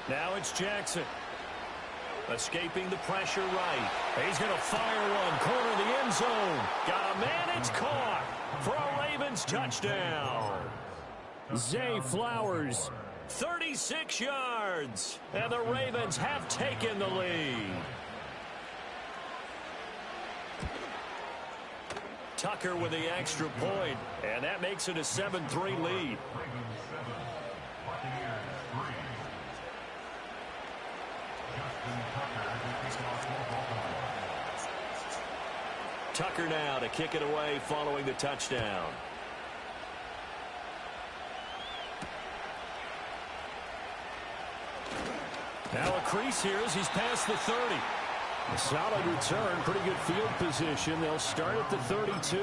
Now it's Jackson. Escaping the pressure right. He's going to fire one. Corner of the end zone. Got a man. It's caught for a Ravens touchdown. Zay Flowers, 36 yards. And the Ravens have taken the lead. Tucker with the extra point. And that makes it a 7-3 lead. Tucker now to kick it away following the touchdown. Now a crease here as he's past the 30. A solid return, pretty good field position. They'll start at the 32.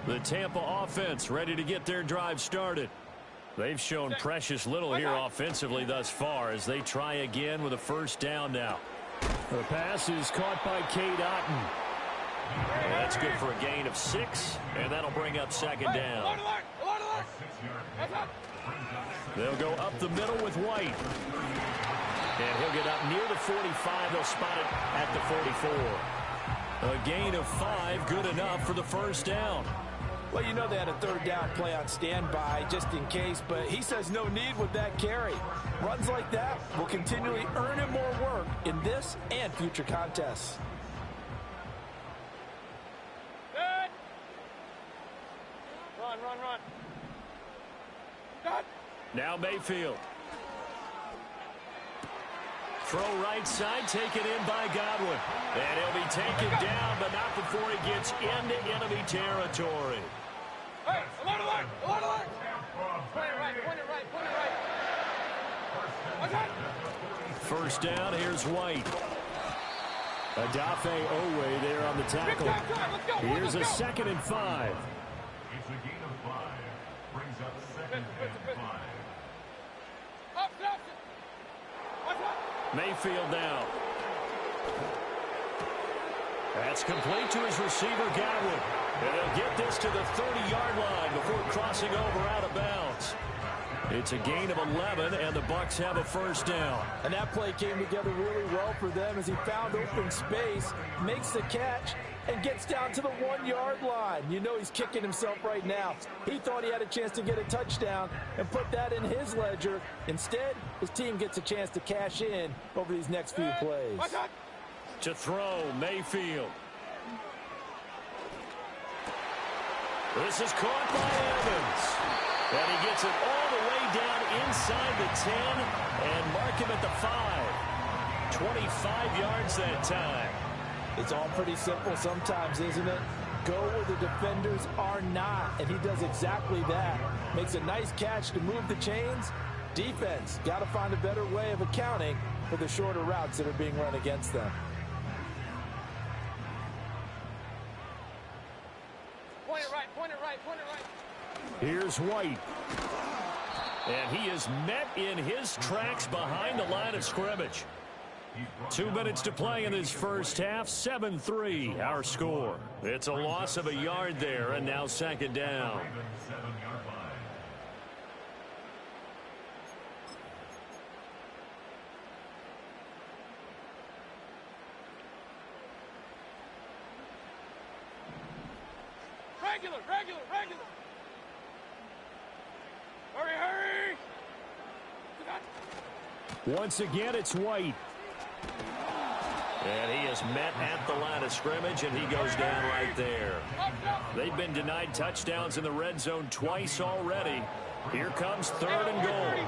The Tampa offense ready to get their drive started. They've shown precious little here offensively thus far as they try again with a first down now. The pass is caught by Cade Otton. That's good for a gain of 6, and that'll bring up second down. They'll go up the middle with White. And he'll get up near the 45. They'll spot it at the 44. A gain of 5, good enough for the first down. Well, you know they had a third down play on standby just in case, but he says no need with that carry. Runs like that will continually earn him more work in this and future contests. Good. Run, run, run. Good. Now Mayfield. Throw right side, taken in by Godwin. And he'll be taken down, but not before he gets into enemy territory. Hey, alert, alert, alert, alert. Point it right, point it right, point it right. Okay. First down, here's White. Adafe Owe there on the tackle. Here's a 2nd and 5. It's a gain of 5. Brings up 2nd and 5. Mayfield now. That's complete to his receiver, Godwin. And he'll get this to the 30-yard line before crossing over out of bounds. It's a gain of 11, and the Bucs have a first down. And that play came together really well for them as he found open space, makes the catch, and gets down to the 1-yard line. You know he's kicking himself right now. He thought he had a chance to get a touchdown and put that in his ledger. Instead, his team gets a chance to cash in over these next few plays. To throw, Mayfield. This is caught by Evans. And he gets it all the way down inside the 10 and mark him at the 5. 25 yards that time. It's all pretty simple sometimes, isn't it? Go where the defenders are not, and he does exactly that. Makes a nice catch to move the chains. Defense got to find a better way of accounting for the shorter routes that are being run against them. Point it right, point it right, point it right. Here's White. And he is met in his tracks behind the line of scrimmage. 2 minutes to play in this first half. 7-3 our score. It's a loss of a yard there, and now second down. Regular, regular, regular. Hurry, hurry. Once again, it's White. And he is met at the line of scrimmage, and he goes down right there. They've been denied touchdowns in the red zone twice already. Here comes 3rd and goal.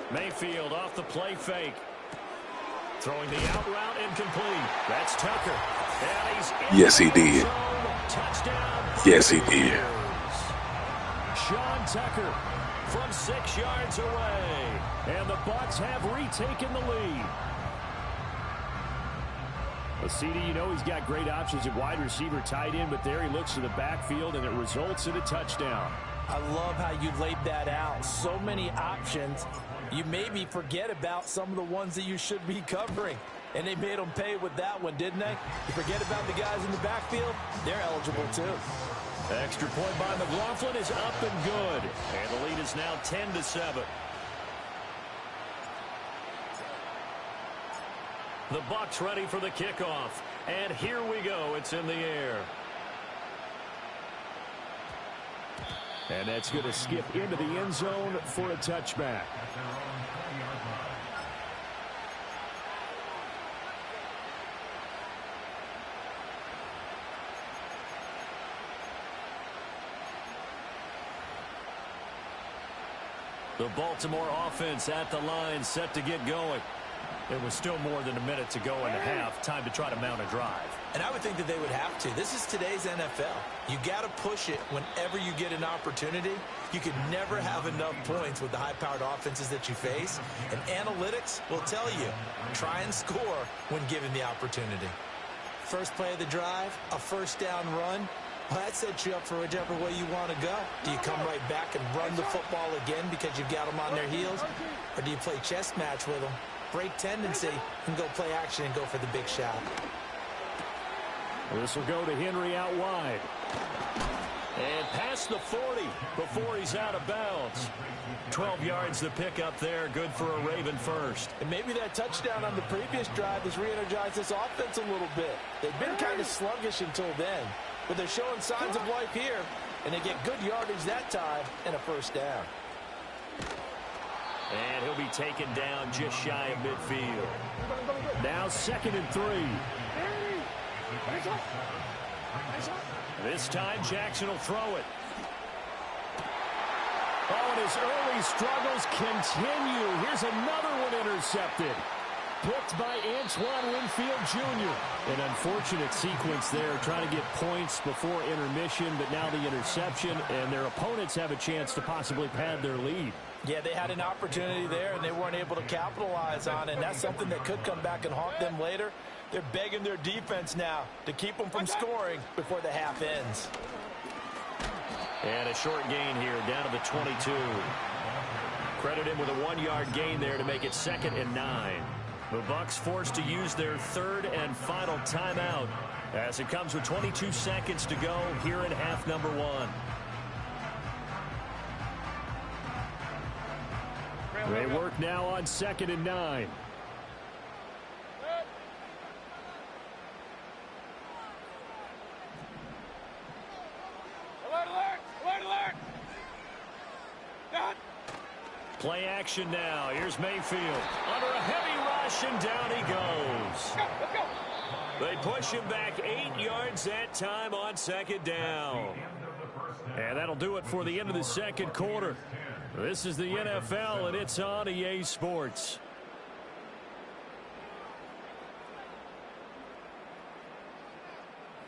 Mayfield off the play fake. Throwing the out route incomplete. That's Tucker. And he's yes, he did. Touchdown. Yes, he did. Sean Tucker from 6 yards away. And the Bucks have retaken the lead. Well, CD, you know he's got great options at wide receiver, tight end, but there he looks to the backfield, and it results in a touchdown. I love how you laid that out. So many options. You maybe forget about some of the ones that you should be covering. And they made them pay with that one, didn't they? You forget about the guys in the backfield, they're eligible too. Extra point by McLaughlin is up and good. And the lead is now 10-7. The Bucks ready for the kickoff. And here we go. It's in the air. And that's going to skip into the end zone for a touchback. The Baltimore offense at the line, set to get going. It was still more than a minute to go in the half. Time to try to mount a drive. And I would think that they would have to. This is today's NFL. You got to push it whenever you get an opportunity. You can never have enough points with the high-powered offenses that you face. And analytics will tell you, try and score when given the opportunity. First play of the drive, a first down run. Well, that sets you up for whichever way you want to go. Do you come right back and run the football again because you've got them on their heels? Or do you play chess match with them, break tendency, and go play action and go for the big shot? This will go to Henry out wide. And past the 40 before he's out of bounds. 12 yards to pick up there. Good for a Raven first. And maybe that touchdown on the previous drive has re-energized this offense a little bit. They've been kind of sluggish until then. But they're showing signs of life here, and they get good yardage that time and a first down. And he'll be taken down just shy of midfield. Now 2nd and 3. This time Jackson will throw it. Oh, and his early struggles continue. Here's another one intercepted. Picked by Antoine Winfield Jr. An unfortunate sequence there, trying to get points before intermission, but now the interception, and their opponents have a chance to possibly pad their lead. Yeah, they had an opportunity there, and they weren't able to capitalize on it, and that's something that could come back and haunt them later. They're begging their defense now to keep them from scoring before the half ends. And a short gain here, down to the 22. Credit him with a 1-yard gain there to make it 2nd and 9. The Bucks forced to use their 3rd and final timeout as it comes with 22 seconds to go here in half number 1. They work now on 2nd and 9. Alert, alert! Alert, alert! Done! Play action now. Here's Mayfield. Under a heavy rush, and down he goes. Let's go! They push him back 8 yards that time on 2nd down. And that'll do it for the end of the 2nd quarter. This is the NFL, and it's on EA Sports.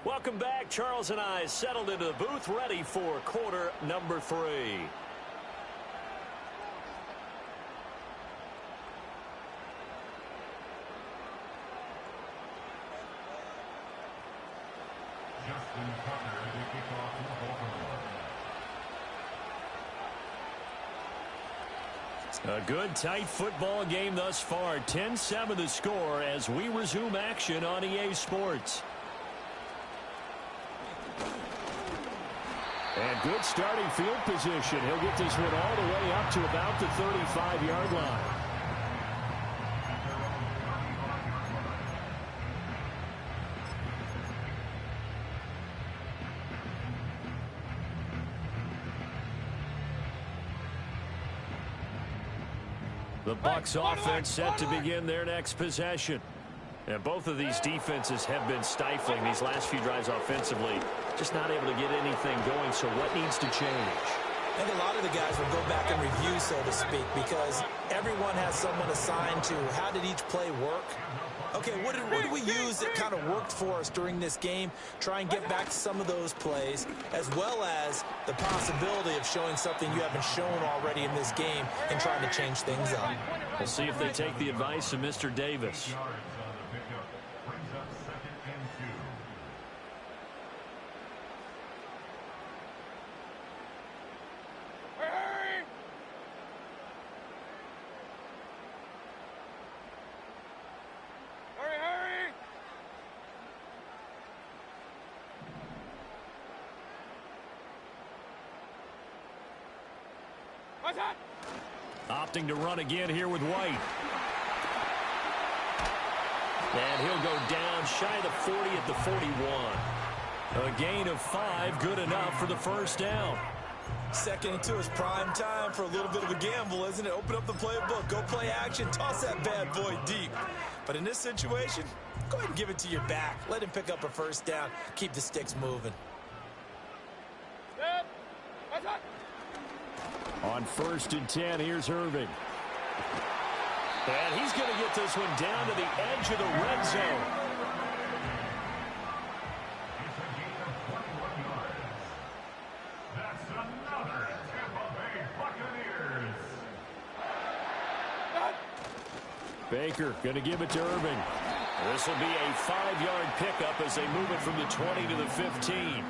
Welcome back. Charles and I settled into the booth, ready for quarter number 3. A good, tight football game thus far. 10-7 the score as we resume action on EA Sports. And good starting field position. He'll get this one all the way up to about the 35-yard line. The Bucks offense set to begin their next possession. And both of these defenses have been stifling these last few drives offensively. Just not able to get anything going, so what needs to change? I think a lot of the guys will go back and review, so to speak, because everyone has someone assigned to how did each play work. Okay, what did we use that kind of worked for us during this game? Try and get back to some of those plays, as well as the possibility of showing something you haven't shown already in this game and trying to change things up. We'll see if they take the advice of Mr. Davis. Opting to run again here with White. And he'll go down shy of the 40 at the 41. A gain of 5, good enough for the first down. Second and 2 is prime time for a little bit of a gamble, isn't it? Open up the playbook, go play action, toss that bad boy deep. But in this situation, go ahead and give it to your back. Let him pick up a first down. Keep the sticks moving. On 1st and 10, here's Irving. And he's going to get this one down to the edge of the red zone. That's another Tampa Bay Buccaneers. Baker going to give it to Irving. This will be a 5-yard pickup as they move it from the 20 to the 15.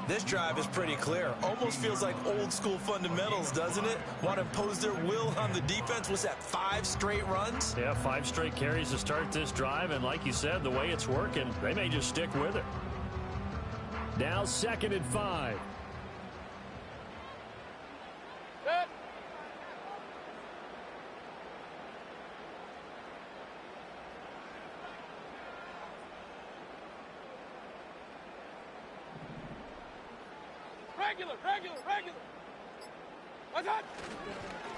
This drive is pretty clear. Almost feels like old school fundamentals, doesn't it? Want to impose their will on the defense. Was that 5 straight runs? Yeah, 5 straight carries to start this drive. And like you said, the way it's working, they may just stick with it. Now 2nd and 5. Regular. What's that?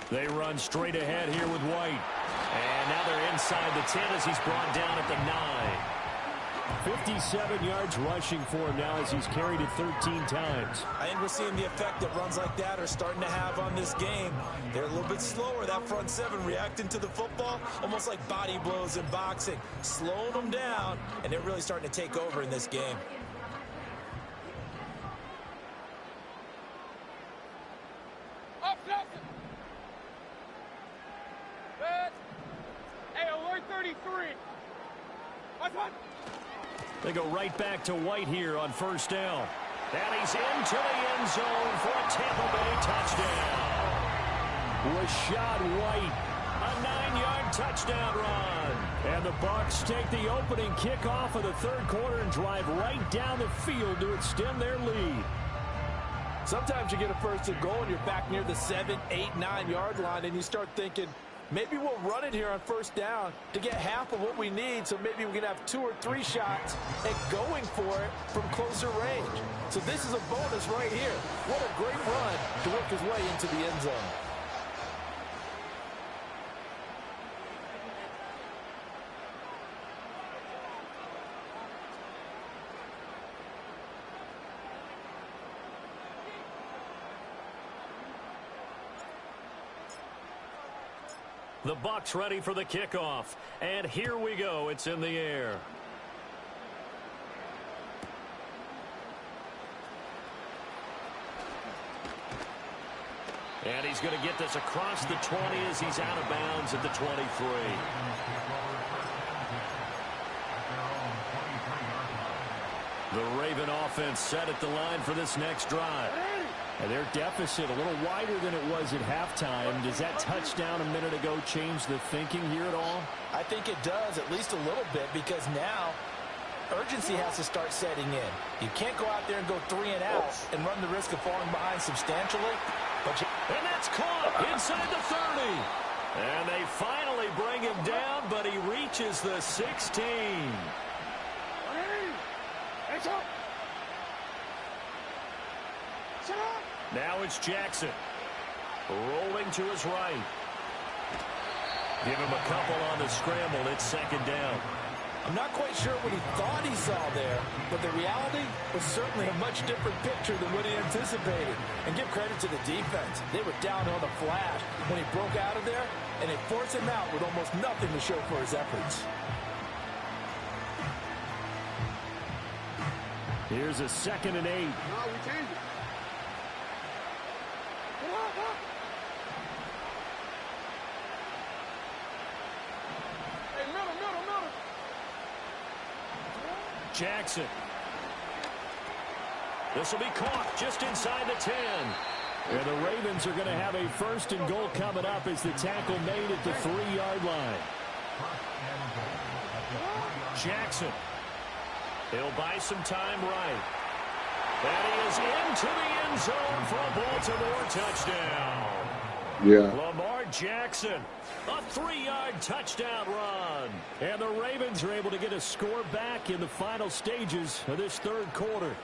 They run straight ahead here with White. And now they're inside the 10 as he's brought down at the 9. 57 yards rushing for him now as he's carried it 13 times. I think we're seeing the effect that runs like that are starting to have on this game. They're a little bit slower, that front 7, reacting to the football, almost like body blows in boxing. Slowing them down, and they're really starting to take over in this game. They go right back to White here on 1st down. And he's into the end zone for a Tampa Bay touchdown. Rashad White, a 9-yard touchdown run. And the Bucs take the opening kickoff of the 3rd quarter and drive right down the field to extend their lead. Sometimes you get a 1st and goal and you're back near the 7, 8, 9-yard line and you start thinking, maybe we'll run it here on 1st down to get half of what we need, so maybe we can have 2 or 3 shots and going for it from closer range. So this is a bonus right here. What a great run to work his way into the end zone. The Bucs ready for the kickoff. And here we go. It's in the air. And he's going to get this across the 20 as he's out of bounds at the 23. The Raven offense set at the line for this next drive. And their deficit a little wider than it was at halftime. Does that touchdown a minute ago change the thinking here at all? I think it does, at least a little bit, because now urgency has to start setting in. You can't go out there and go 3 and out and run the risk of falling behind substantially. And that's caught inside the 30. And they finally bring him down, but he reaches the 16. Now it's Jackson. Rolling to his right. Give him a couple on the scramble. It's 2nd down. I'm not quite sure what he thought he saw there, but the reality was certainly a much different picture than what he anticipated. And give credit to the defense. They were down on the flash when he broke out of there, and they forced him out with almost nothing to show for his efforts. Here's a 2nd and 8. No, we changed it. Hey, middle. Jackson. This will be caught just inside the 10. And the Ravens are going to have a 1st and goal coming up as the tackle made at the 3-yard line. Jackson. He'll buy some time right. And he is into the end zone for a Baltimore touchdown. Yeah. Lamar Jackson, a 3-yard touchdown run. And the Ravens are able to get a score back in the final stages of this 3rd quarter.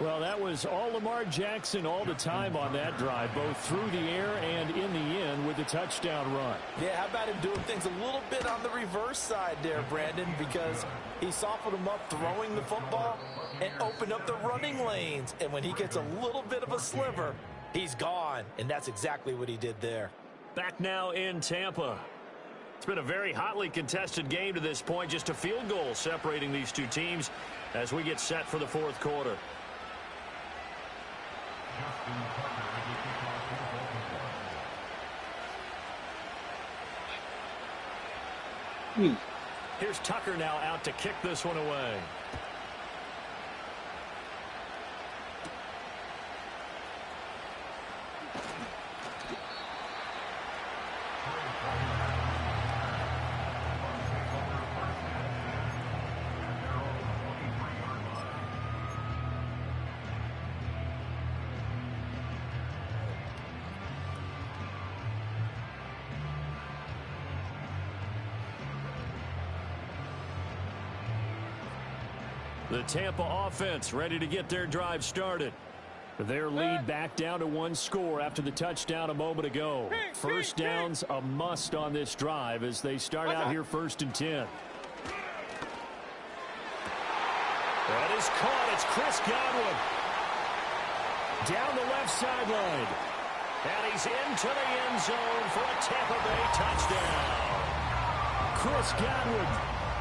Well, that was all Lamar Jackson all the time on that drive, both through the air and in the end with the touchdown run. Yeah, how about him doing things a little bit on the reverse side there, Brandon, because he softened him up throwing the football and opened up the running lanes. And when he gets a little bit of a sliver, he's gone, and that's exactly what he did there. Back now in Tampa. It's been a very hotly contested game to this point, just a field goal separating these two teams as we get set for the 4th quarter. Here's Tucker now out to kick this one away. The Tampa offense ready to get their drive started. Their lead back down to 1 score after the touchdown a moment ago. 1st down's a must on this drive as they start out here 1st and 10. That is caught. It's Chris Godwin. Down the left sideline. And he's into the end zone for a Tampa Bay touchdown. Chris Godwin,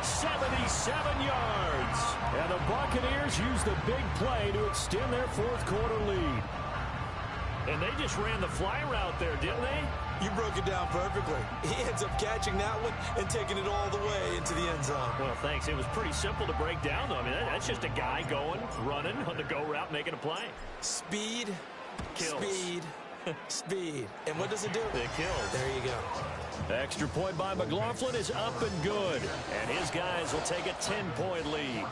77 yards. And the Buccaneers use the big play to extend their 4th quarter lead. And they just ran the fly route there, didn't they? You broke it down perfectly. He ends up catching that one and taking it all the way into the end zone. Well, thanks. It was pretty simple to break down, though. I mean, that's just a guy going, running on the go route, making a play. Speed, Kills. speed, speed. And what does it do? It kills. There you go. Extra point by McLaughlin is up and good. And his guys will take a 10-point lead.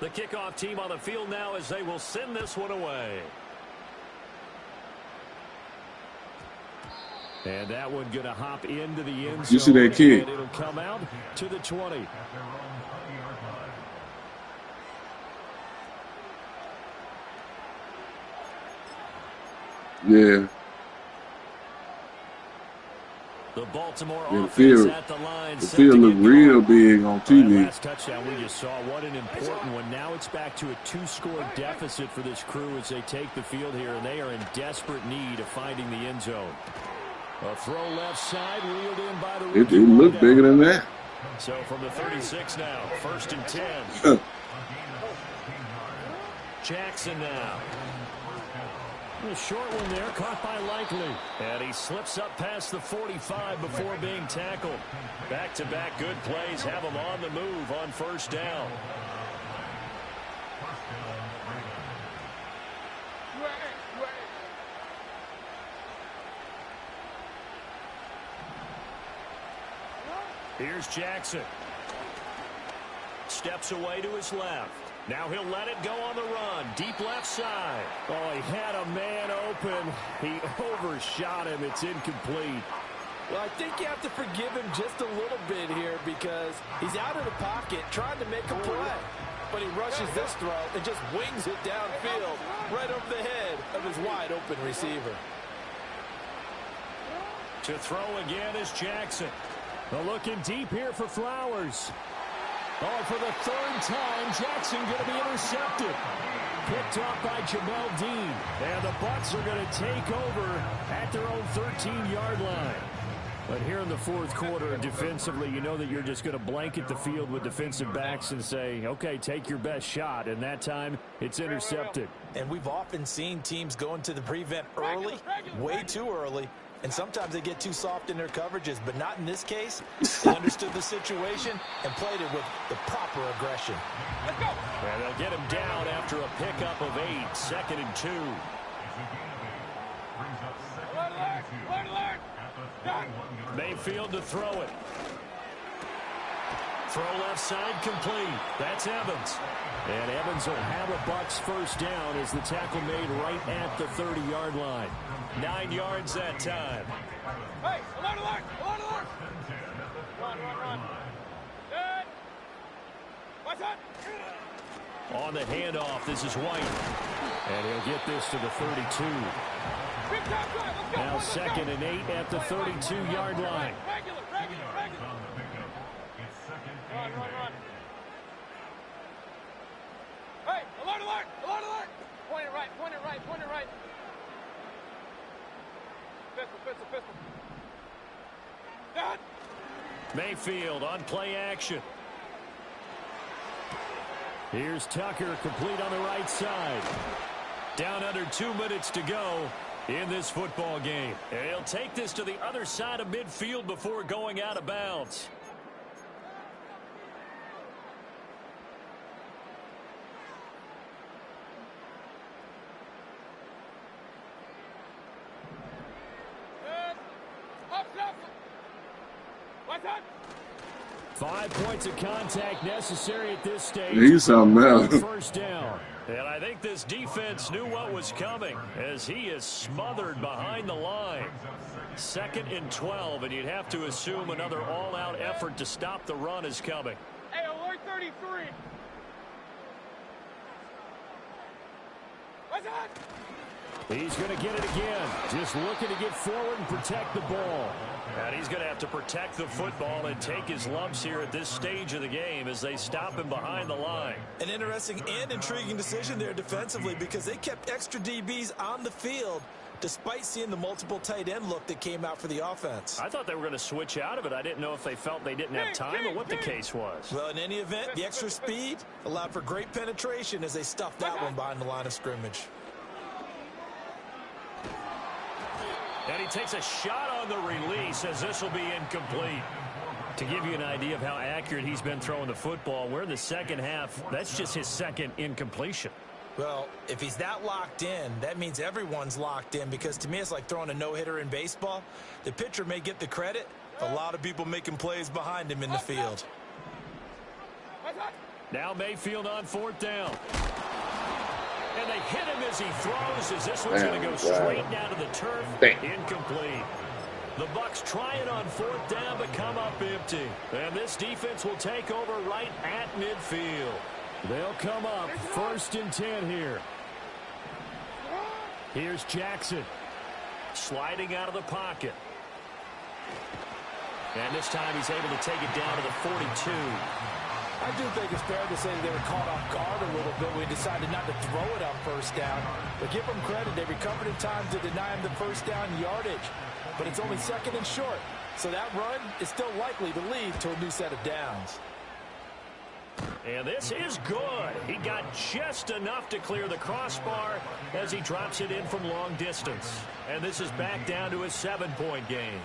The kickoff team on the field now as they will send this one away. And that one going to hop into the end zone. You see that kick? And it'll come out to the 20. Yeah. The Baltimore Yeah, offense at the line. The field looked real big on TV. Last touchdown we just saw. What an important one. Now it's back to a 2-score deficit for this crew as they take the field here, and they are in desperate need of finding the end zone. A throw left side, reeled in by the It looked bigger than that. So from the 36 now, 1st and 10. Jackson now. A short one there, caught by Likely. And he slips up past the 45 before being tackled. Back-to-back good plays have him on the move on 1st down. Here's Jackson. Steps away to his left. Now he'll let it go on the run. Deep left side. Oh, he had a man open. He overshot him. It's incomplete. Well, I think you have to forgive him just a little bit here because he's out of the pocket trying to make a play. but he rushes this throw and just wings it downfield right over the head of his wide-open receiver. To throw again is Jackson. Looking deep here for Flowers. Oh, for the third time, Jackson going to be intercepted. Picked off by Jamel Dean. And the Bucs are going to take over at their own 13-yard line. But here in the fourth quarter, defensively, you know that you're just going to blanket the field with defensive backs and say, okay, take your best shot. And that time, it's intercepted. And we've often seen teams go into the prevent early, way too early. And sometimes they get too soft in their coverages, but not in this case. They understood the situation and played it with the proper aggression. Let's go. And they'll get him down after a pickup of 8, 2nd and 2. Alert, alert. Mayfield to throw it. Throw left side complete. That's Evans. And Evans will have a Bucs first down as the tackle made right at the 30-yard line. 9 yards that time. Hey, alert. Run. Good. Watch out. On the handoff, this is White. And he'll get this to the 32. Big time drive. Let's go. Now 2nd and 8 at the 32-yard line. Regular. Run. Hey, alert. Point it right. Pistol. Done. Mayfield on play action. Here's Tucker, complete on the right side. Down under 2 minutes to go in this football game. And he'll take this to the other side of midfield before going out of bounds. Watch out. 5 points of contact necessary at this stage. He's something else. First down. And I think this defense knew what was coming as he is smothered behind the line. 2nd and 12, and you'd have to assume another all-out effort to stop the run is coming. Hey, alert 33. Watch out. He's going to get it again. Just looking to get forward and protect the ball. And he's going to have to protect the football and take his lumps here at this stage of the game as they stop him behind the line. An interesting and intriguing decision there defensively because they kept extra DBs on the field despite seeing the multiple tight end look that came out for the offense. I thought they were going to switch out of it. I didn't know if they felt they didn't have time or what the case was. Well, in any event, the extra speed allowed for great penetration as they stuffed that one behind the line of scrimmage. And he takes a shot on the release as this will be incomplete. To give you an idea of how accurate he's been throwing the football, we're in the second half. That's just his 2nd incompletion. Well, if he's that locked in, that means everyone's locked in because to me it's like throwing a no-hitter in baseball. The pitcher may get the credit. A lot of people making plays behind him in the field. Now Mayfield on 4th down. And they hit him as he throws as this one's going to go straight down to the turf. Incomplete. The Bucs try it on 4th down but come up empty. And this defense will take over right at midfield. They'll come up 1st and 10 here. Here's Jackson. Sliding out of the pocket. And this time he's able to take it down to the 42. I do think it's fair to say that they were caught off guard a little bit when we decided not to throw it on 1st down. But give them credit. They recovered in time to deny him the 1st down yardage. But it's only 2nd and short. So that run is still likely to lead to a new set of downs. And this is good. He got just enough to clear the crossbar as he drops it in from long distance. And this is back down to a 7-point game.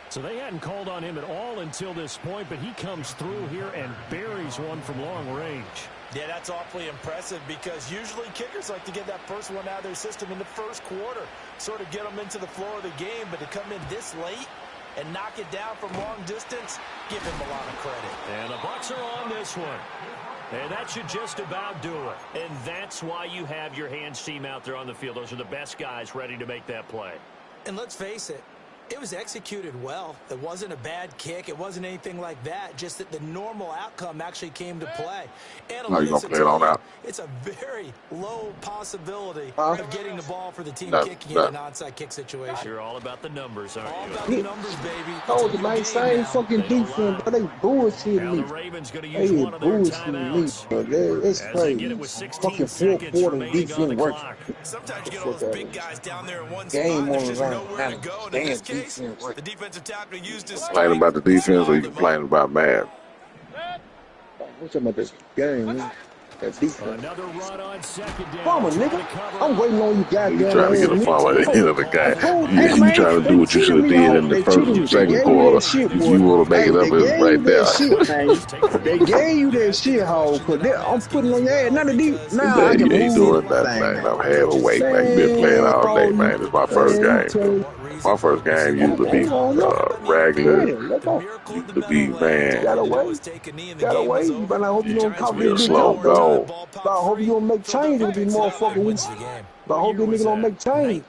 So they hadn't called on him at all until this point, but he comes through here and buries one from long range. Yeah, that's awfully impressive because usually kickers like to get that first one out of their system in the first quarter, sort of get them into the flow of the game, but to come in this late and knock it down from long distance, give him a lot of credit. And the Bucs are on this one. And that should just about do it. And that's why you have your hands team out there on the field. Those are the best guys ready to make that play. And let's face it, It was executed well. It wasn't a bad kick. It wasn't anything like that. Just that the normal outcome actually came to play. Now you Analytics gonna will play it tell on you out. it's a very low possibility Huh? of getting the ball for the team No, kicking no. in an onside kick situation. You're all about the numbers, aren't All you? about the numbers, baby. Oh, It's a the new game same now. fucking They don't defense, lie. but they bullshit Now me. the Ravens going to use They one of their bullshit me, timeouts bro. It's as they get it crazy. with 16 Fucking fourth seconds quarter remaining on the defense working. clock. Sometimes you get all Fuck those out big of guys down there in one game spot. There's on just around. nowhere Now to the go. And in damn this case, defense the working. defensive tackle used his Complaining strength. about the defense or you complaining about Madden? What's about this game, man? That defense. Another run on second down. Farmer, Trying nigga. to cover I'm up. waiting on you You goddamn trying to get ass a nigga. farm at the end of the I game. told, hey You man, trying to they do what you cheated should have me, did ho. in the They first cheated and me. They second gave you that quarter. shit, If boy. you want to make Hey, it they up, it's gave you right that there. shit, man. Just take the They knee. gave you that shit, ho. Cause I'm putting on your ass. None of these. Now I Man, can you ain't move doing nothing, anything man. now. I'm heavyweight, man. You been playing Man, all day, bro, you, man. It's my first man, you game. tell My first game used to be okay, well, look. regular. Yeah, let's go. Used to be, man, Gotta wait. Gotta wait. But I hope you don't talk this get a bitch slow out, though. go. But I hope you don't make changes with these motherfuckers. But I hope that nigga don't make change.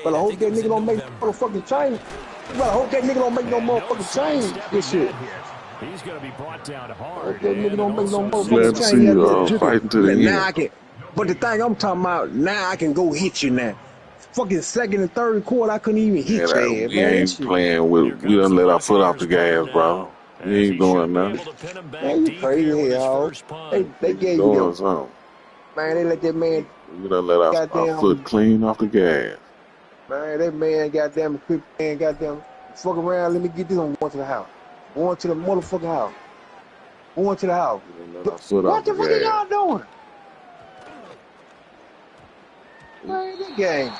But I hope that nigga don't make motherfucking change. But I hope that nigga don't make no And no motherfucking change. sidestepping This shit. that here. He's going to be brought down I hard. hope that nigga And it don't make no also I'm sets glad motherfucking to up change. see That you little jitter. fighting to Man, the now end. I can. But the thing I'm talking about, now I can go hit you now. Fucking second and third quarter, I couldn't even hit your ass, We man. That ain't shit. playing Here with. We comes done the let our foot off Buccaneers the punter gas, now, bro. We as ain't he should doing be nothing. able to pin him back Man, you deep here crazy with here, his ho. first punt. They We gave you doing the something. man. They let that man We done let our foot goddamn clean off the gas. man. That man goddamn quick man goddamn fuck around. Let me get this. I'm going to the house. Going to the motherfucking house. Going to the house. We done let our foot What off the the fuck are gas. y'all doing? Man, that game.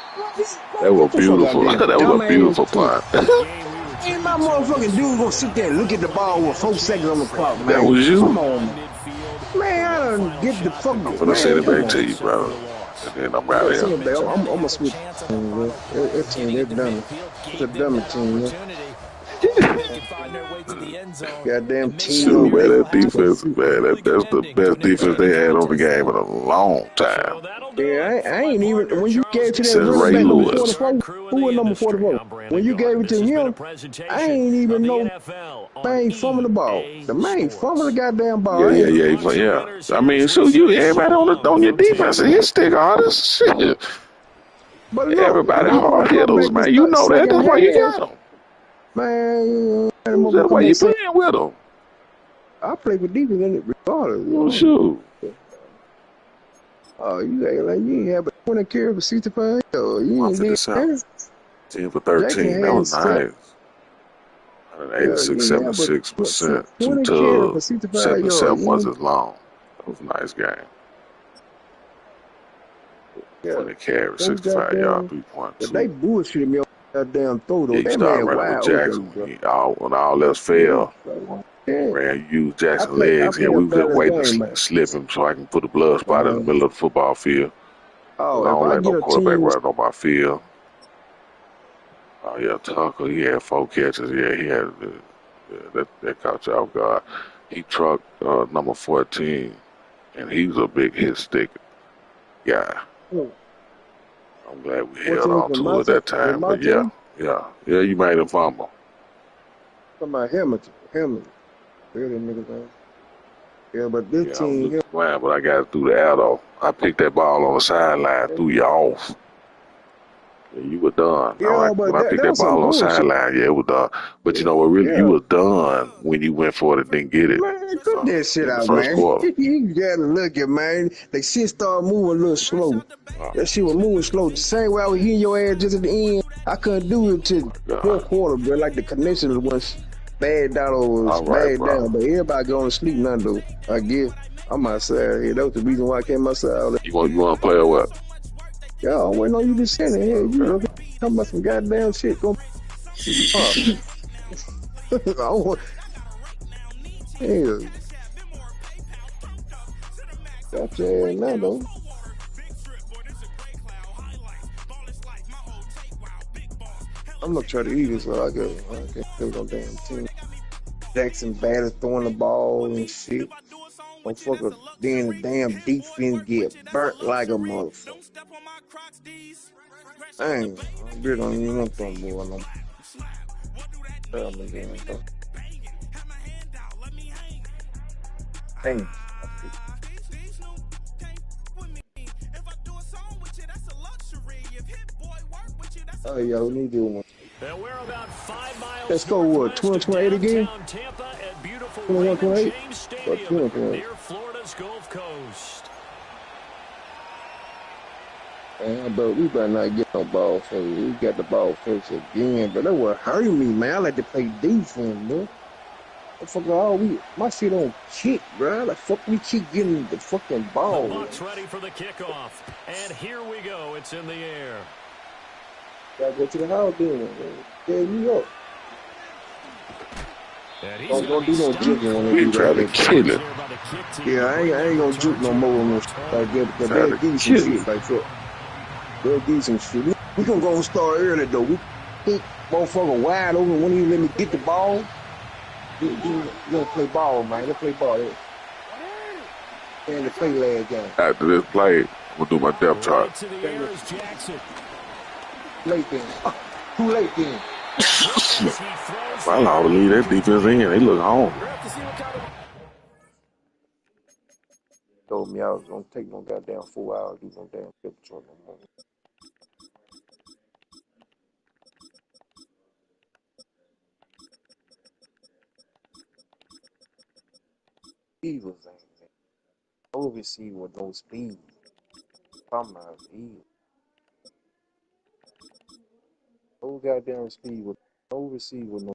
That was Get the fuck out beautiful. there. That was a Dumbass beautiful shit. punt. Ain't my motherfucking dude gonna sit there and look at the ball with 4 seconds on the clock, That man. was you. Come on, man. Man, I done get the fuck, I'm finna send man, it come back on. to you, brother. And then I'm out Yeah, of here. send it back. I'm gonna switch team, bro. That team, they're dummy. It's a dummy team, man. Goddamn team Shoot, on man, base. that defense, man, that's the best defense they had on the game in a long time. Yeah, I ain't even, when you gave it to that Since running Ray back number Lewis. 44, who was number 44? When you gave it to him, I ain't even know man fumbling the ball. The man fumbling the goddamn ball. Yeah. I mean, so you, everybody on your defense hit stick artists. Shit. But look, Everybody we supposed hard to come hitters, back this man. You know that. second That's why you half. got them. Man, that That's motherfucker why come you back second. playing with them. I play with defense in it regardless. Well, shoot. Oh, you ain't like you ain't have but 20 carries for 65. Oh, you ain't get 157. there. 10 for Jackson 13. That had was set. nice. Yeah, you 86, ain't have but 76%. 2 20 carries for tubs. 65 yards. 77 You ain't, wasn't long. That was a nice game. yeah, 20 carries, them 65 yards, goddamn. But they 3.2. bullshitted me on goddamn throw Yeah, though. you That start man running with wide Jackson open, bro. when all else Yeah, failed. yeah. Man, you use I Jackson play legs. Yeah, a we was just balanced waiting game, to man. slip him so I can put a blood spot in the Man. middle of the football field. Because Oh, I if don't I let no get a quarterback team, running on my field. Oh, yeah, Tucker, he had 4 catches. Yeah, he had that caught you off guard. He trucked number 14, and he was a big hit stick guy. I'm glad we held 14 on for to it Monte, that time. But Monte, you made him fumble. talking about Hamilton. Really niggas, man. Yeah, but this Yeah, I was team, looking yeah, around, but I got it through the air though. I picked that ball on the sideline, threw you off. Yeah, you were done. yeah, When but I that picked that was some ball on the bullshit. sideline, yeah, it was done. But you know what? Really, you Yeah, was done when you went for it and didn't get it man, cut that shit in the out, first man. quarter. You gotta look at, man. They shit started moving a little slow. Oh, That shit was moving slow. The same way I was hitting your ass just at the end. I couldn't do it till God. fourth quarter, bro. Like the connection was bagged out or was All right, bagged bro. down. But everybody going to sleep now, though. I guess. I'm outside here. That was the reason why I came outside. You want to play or what? Yeah, I'm waiting on you to send it. Hey, you Okay. know, talking about some goddamn shit. Go up. I don't want, hell, got your ass now, though. I'm gonna try to eat it, so I can't do no damn team. Jackson bad at throwing the ball and shit. Motherfucker, then the damn defense get burnt like a motherfucker. Dang, I really don't even want them boy no more. again, though. Dang. Oh, yeah, we need to do one. And we're about 5 miles Let's go, what, northwest of 2028 again? downtown Tampa at beautiful 21, Raymond 28? James Or Stadium 20, near Florida's Gulf Coast. Man, but we better not get no ball first. We got the ball first again, but that was hurting me, man. I like to play defense, bro. My shit don't kick, bro. Like, fuck, we keep getting the fucking ball. The Bucs ready for the kickoff. And here we go. It's in the air. Gotta go to the house then. Yeah, New York. Don't do no juking when they He do tried to that. kill it. Yeah, I ain't gonna juke no more on this. Like that, because they'll give you some shit like that. They'll give you some shit. We gonna go and start early, though. We think motherfucker wide open when he let me get the ball. We gonna play ball, man. Let's play ball. And to play last game. After this play, I'm gonna do my depth chart. To the air is Jackson. Late then. Too late then. I allowed to leave that defense in. They look home. Told me I was gonna take no goddamn 4 hours to do no damn depth chart no more. Eagles ain't there. No receiver with no speed. Somehow Eagles. No goddamn speed with no receiver with no.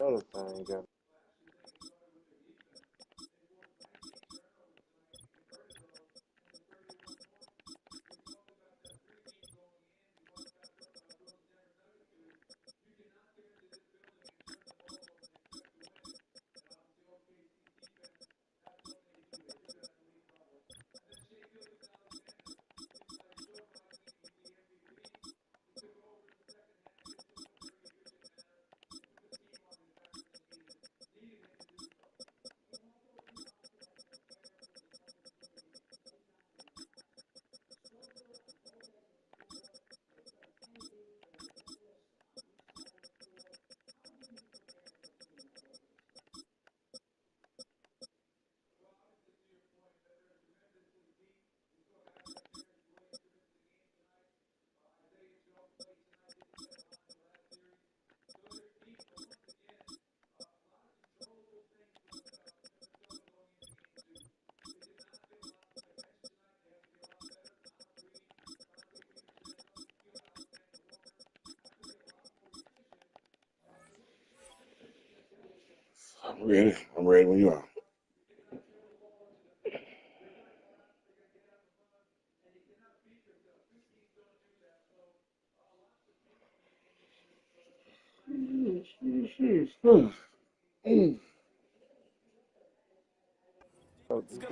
Other thing got. I'm ready. I'm ready when you are. He's going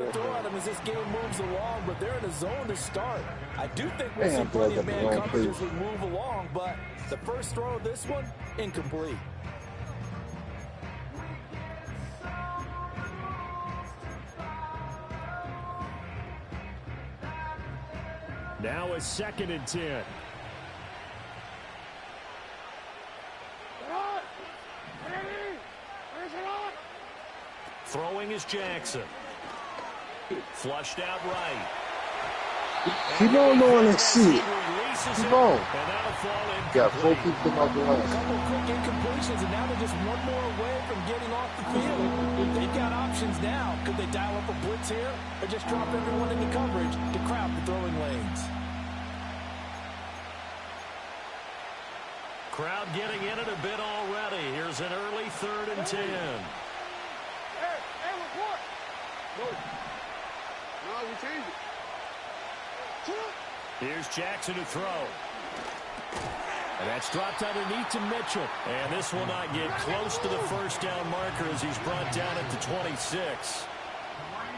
to throw at him as this game moves along, but they're in a zone to start. I do think we'll see Man, boy, I plenty got of the man wrong coverage place. as we move along, but the first throw of this one, incomplete. Now it's 2nd and 10. Throwing is Jackson. Flushed out right. Keep on doing that shit. Keep on. Got 4 people off the A line. couple quick incompletions, and now they're just one more away from getting off the field. They've got options now. Could they dial up a blitz here or just drop everyone into coverage to crowd the throwing lanes? Crowd getting in it a bit already. Here's an early 3rd and 10. Hey, report. No, we changed it. Here's Jackson to throw. And that's dropped underneath to Mitchell. And this will not get close to the first down marker as he's brought down at the 26.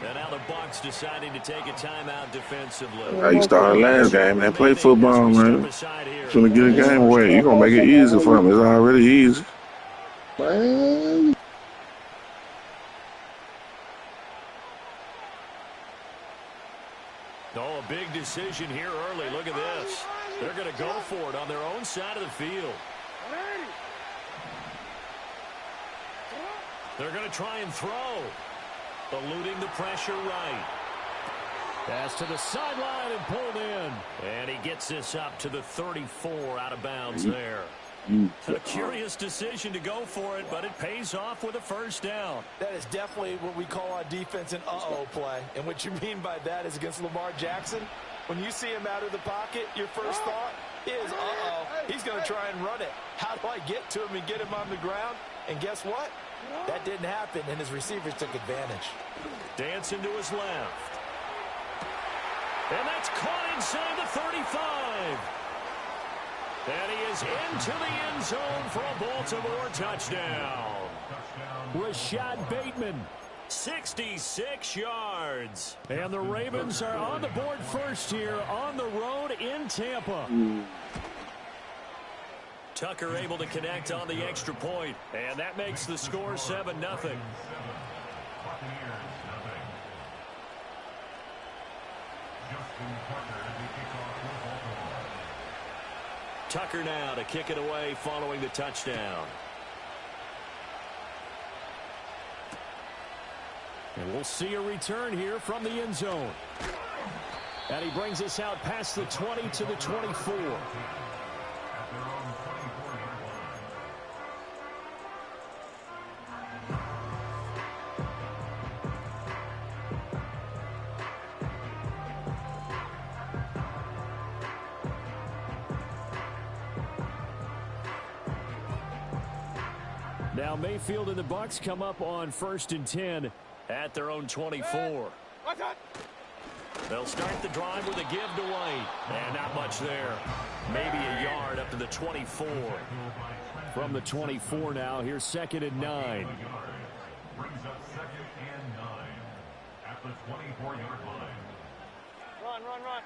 And now the Bucs deciding to take a timeout defensively. How you started last game, man. Play football, man. Trying to get a game away. You're going to make it easy for him. It's already easy. Man. Oh, a big decision here early. Look at this. They're going to go for it on their own side of the field. They're going to try and throw. Eluding the pressure right. Pass to the sideline and pulled in. And he gets this up to the 34 out of bounds there. A curious decision to go for it, but it pays off with a first down. That is definitely what we call on defense an uh-oh play. And what you mean by that is against Lamar Jackson, when you see him out of the pocket, your first thought is, uh-oh, he's going to try and run it. How do I get to him and get him on the ground? And guess what? That didn't happen, and his receivers took advantage. Dancing to his left. And that's caught inside the 35. And he is into the end zone for a Baltimore touchdown. Rashad Bateman, 66 yards. And the Ravens are on the board first here on the road in Tampa. Tucker able to connect on the extra point, and that makes the score 7-0. Tucker now to kick it away following the touchdown. And we'll see a return here from the end zone. And he brings us out past the 20 to the 24. Now Mayfield and the Bucs come up on 1st and 10 at their own 24. They'll start the drive with a give to White. And not much there. Maybe a yard up to the 24. From the 24 now, here's 2nd and 9. Brings up 2nd and 9 at the 24-yard line. Run.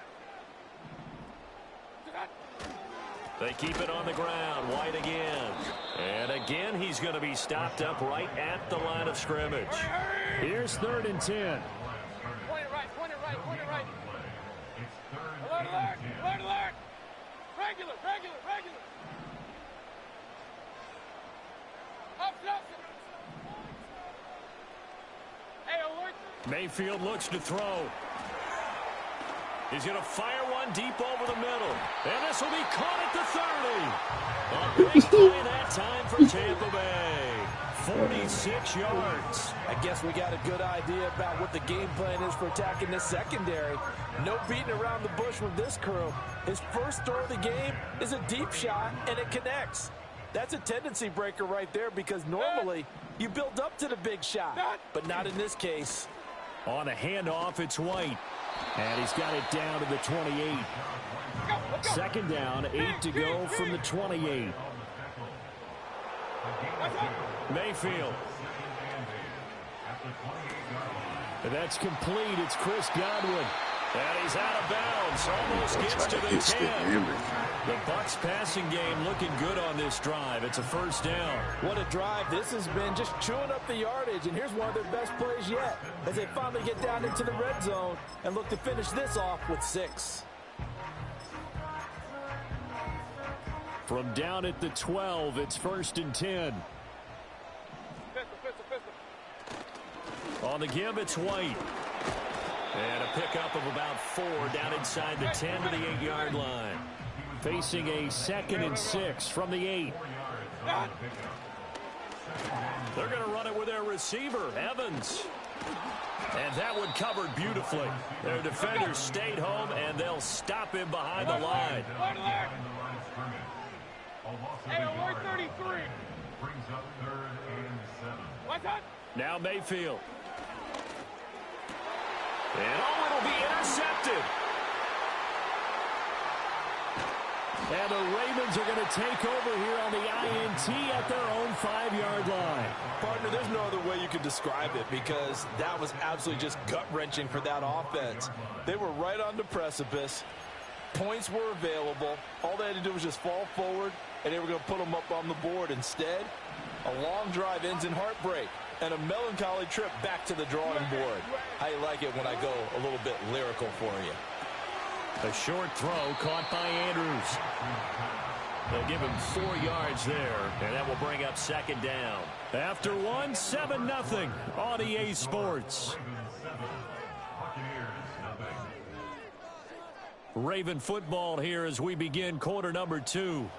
They keep it on the ground. White again. And again, he's going to be stopped up right at the line of scrimmage. Here's 3rd and 10. Point it right. Alert. Regular. Up. Hey, alert. Mayfield looks to throw. He's going to fire one deep over the middle. And this will be caught at the 30. A big play that time for Tampa Bay. 46 yards. I guess we got a good idea about what the game plan is for attacking this secondary. No beating around the bush with this crew. His first throw of the game is a deep shot, and it connects. That's a tendency breaker right there because normally you build up to the big shot, but not in this case. On the handoff, it's White. And he's got it down to the 28. 2nd down, 8 to go from the 28. Mayfield. And that's complete. It's Chris Godwin. And he's out of bounds. Almost gets to the 10. The Bucs passing game looking good on this drive. It's a first down. What a drive this has been, just chewing up the yardage. And here's one of their best plays yet as they finally get down into the red zone and look to finish this off with 6. From down at the 12, it's 1st and 10. On the give, it's White. And a pickup of about 4 down inside the 10 to the 8-yard line. Facing a 2nd and 6 from the 8. They're going to run it with their receiver, Evans. And that one covered beautifully. Their defenders stayed home, and they'll stop him behind the line. Hey, alert 33. Brings up 3rd and 7. What's that? Now Mayfield. And it'll be intercepted. And the Ravens are going to take over here on the INT at their own 5-yard line. Partner, there's no other way you could describe it because that was absolutely just gut-wrenching for that offense. They were right on the precipice. Points were available. All they had to do was just fall forward, and they were going to put them up on the board. Instead, a long drive ends in heartbreak. and a melancholy trip back to the drawing board. I like it when I go a little bit lyrical for you. A short throw caught by Andrews. They'll give him 4 yards there, and that will bring up second down. After one, 7-0 on EA Sports. Raven football here as we begin quarter number 2,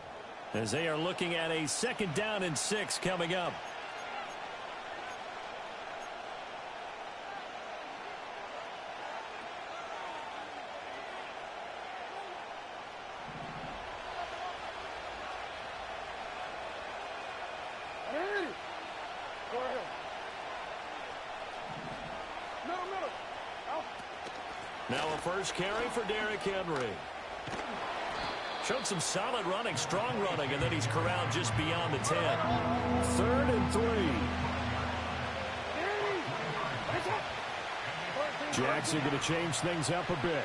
as they are looking at a 2nd down and 6 coming up. Now a first carry for Derrick Henry. Showed some solid running, strong running, and then he's corralled just beyond the 10. 3rd and 3. Jackson going to change things up a bit.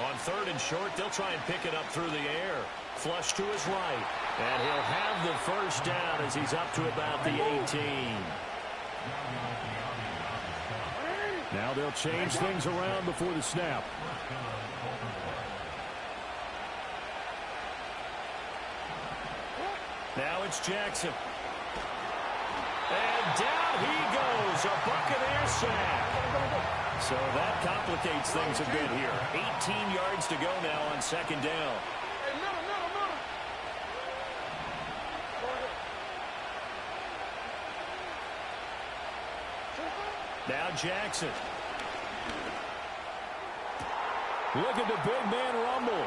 On 3rd and short, they'll try and pick it up through the air. Flush to his right. And he'll have the first down as he's up to about the 18. Now they'll change things around before the snap. Now it's Jackson. And down he goes. A Buccaneer sack. So that complicates things a bit here. 18 yards to go now on 2nd down. Now Jackson. Look at the big man rumble.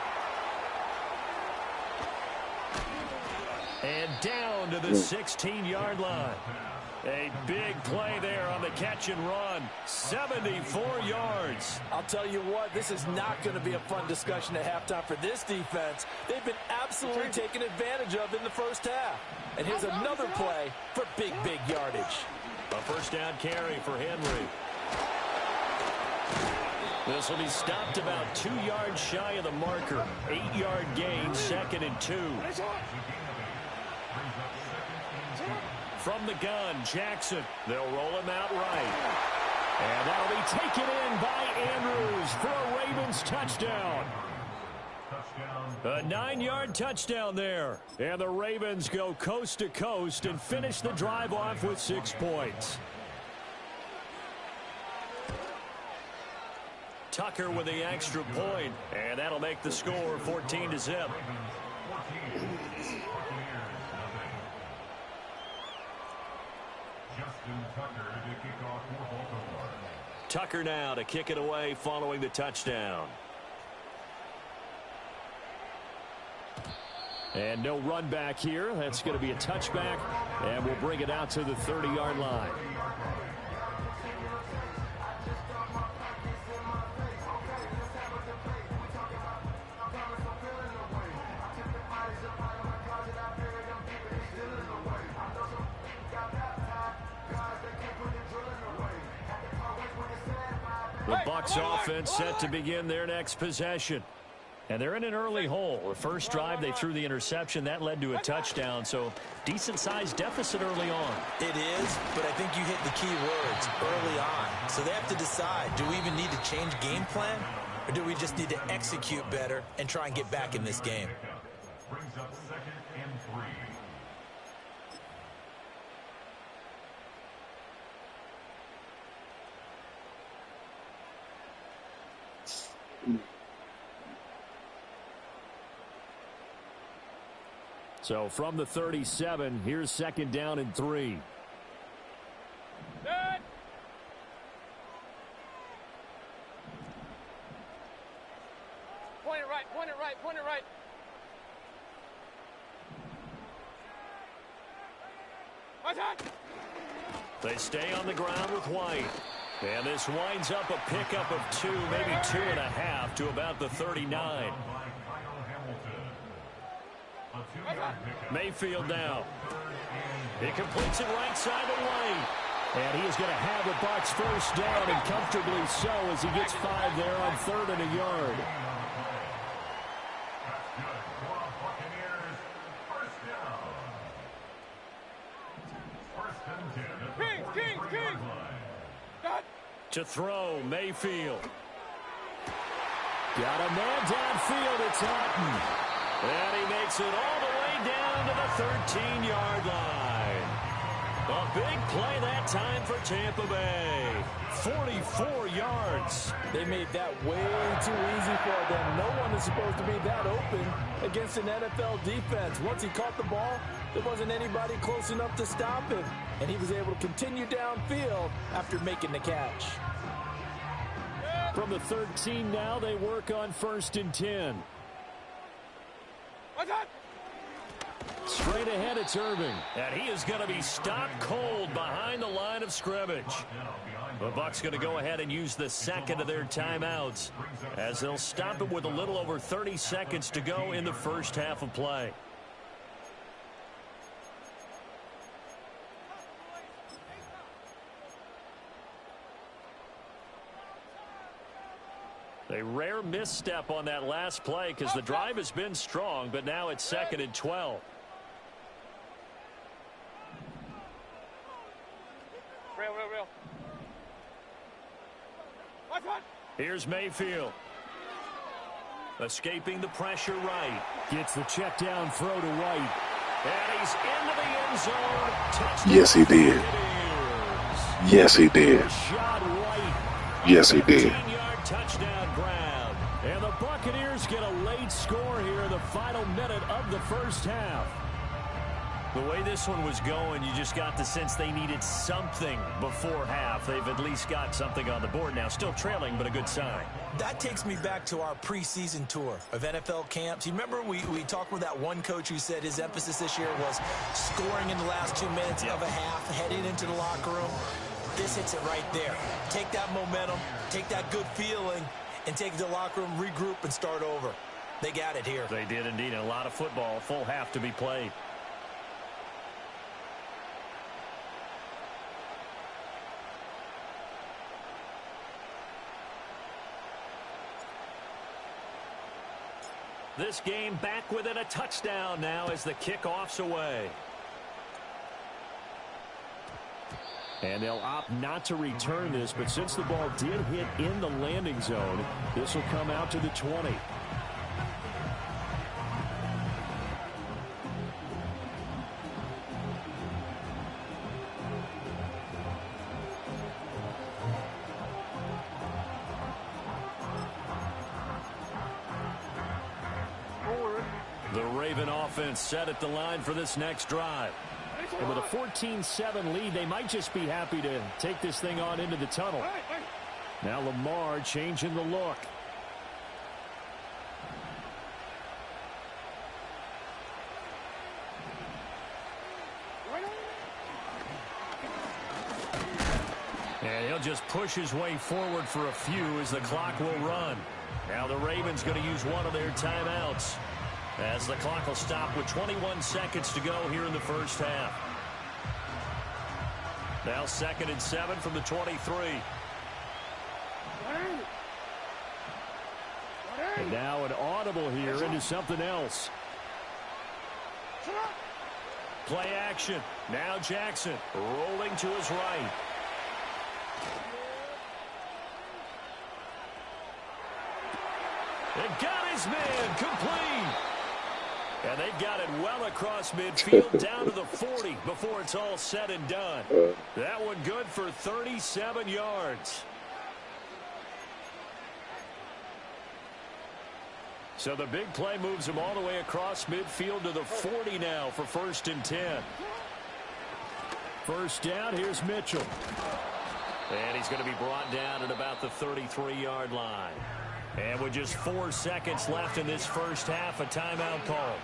And down to the 16-yard line. A big play there on the catch and run. 74 yards. I'll tell you what, this is not going to be a fun discussion at halftime for this defense. They've been absolutely taken advantage of in the first half. And here's another play for big yardage. A first down carry for Henry. This will be stopped about 2 yards shy of the marker. 8-yard gain, 2nd and 2. From the gun, Jackson. They'll roll him out right. And that'll be taken in by Andrews for a Ravens touchdown. A 9-yard touchdown there. And the Ravens go coast to coast and finish the drive off with 6 points. Tucker with the extra point, and that'll make the score 14-0. Tucker now to kick it away following the touchdown. And no run back here. That's going to be a touchback, and we'll bring it out to the 30-yard line. The Bucs offense set to begin their next possession. And they're in an early hole. The first drive, they threw the interception. That led to a touchdown, so decent-sized deficit early on. It is, but I think you hit the key words, early on. So they have to decide, do we even need to change game plan, or do we just need to execute better and try and get back in this game? Brings up 2nd and 3. So from the 37, here's 2nd down and 3. Good. Point it right, point it right, point it right. My time. They stay on the ground with White. And this winds up a pickup of 2, maybe 2.5 to about the 39. Mayfield now. He completes it right side of the lane. And he is going to have the Bucs first down, and comfortably so, as he gets 5 there on 3rd and a yard. To throw, Mayfield. Got a man downfield. It's Hutton. And he makes it all the way down to the 13-yard line. A big play that time for Tampa Bay. 44 yards. They made that way too easy for them. No one is supposed to be that open against an NFL defense. Once he caught the ball, there wasn't anybody close enough to stop him. And he was able to continue downfield after making the catch. From the 13 now, they work on 1st and 10. Straight ahead, it's Irving. And he is going to be stopped cold behind the line of scrimmage. The Bucs going to go ahead and use the second of their timeouts as they'll stop it with a little over 30 seconds to go in the first half of play. A rare misstep on that last play because the drive has been strong, but now it's 2nd and 12. Real. Here's Mayfield. Escaping the pressure right. Gets the check down throw to White. And he's into the end zone. Touchdown. Yes, he did. Yes, he did. Shot White. Yes, he did. 15-yard touchdown grab. And the Buccaneers get a late score here in the final minute of the first half. The way this one was going, you just got the sense they needed something before half. They've at least got something on the board now. Still trailing, but a good sign. That takes me back to our preseason tour of NFL camps. You remember we talked with that one coach who said his emphasis this year was scoring in the last 2 minutes of a half, heading into the locker room. This hits it right there. Take that momentum, take that good feeling, and take it to the locker room, regroup, and start over. They got it here. They did indeed. A lot of football, full half to be played. This game back within a touchdown now as the kickoff's away. And they'll opt not to return this, but since the ball did hit in the landing zone, this will come out to the 20. The Raven offense set at the line for this next drive. And with a 14-7 lead, they might just be happy to take this thing on into the tunnel. Now Lamar changing the look. And he'll just push his way forward for a few as the clock will run. Now the Ravens going to use one of their timeouts, as the clock will stop with 21 seconds to go here in the first half. Now 2nd and 7 from the 23. And now an audible here into something else. Play action. Now Jackson rolling to his right. And got his man complete. And they've got it well across midfield down to the 40 before it's all said and done. That one good for 37 yards. So the big play moves him all the way across midfield to the 40 now for 1st and 10. First down, here's Mitchell. And he's going to be brought down at about the 33-yard line. And with just 4 seconds left in this first half, a timeout call.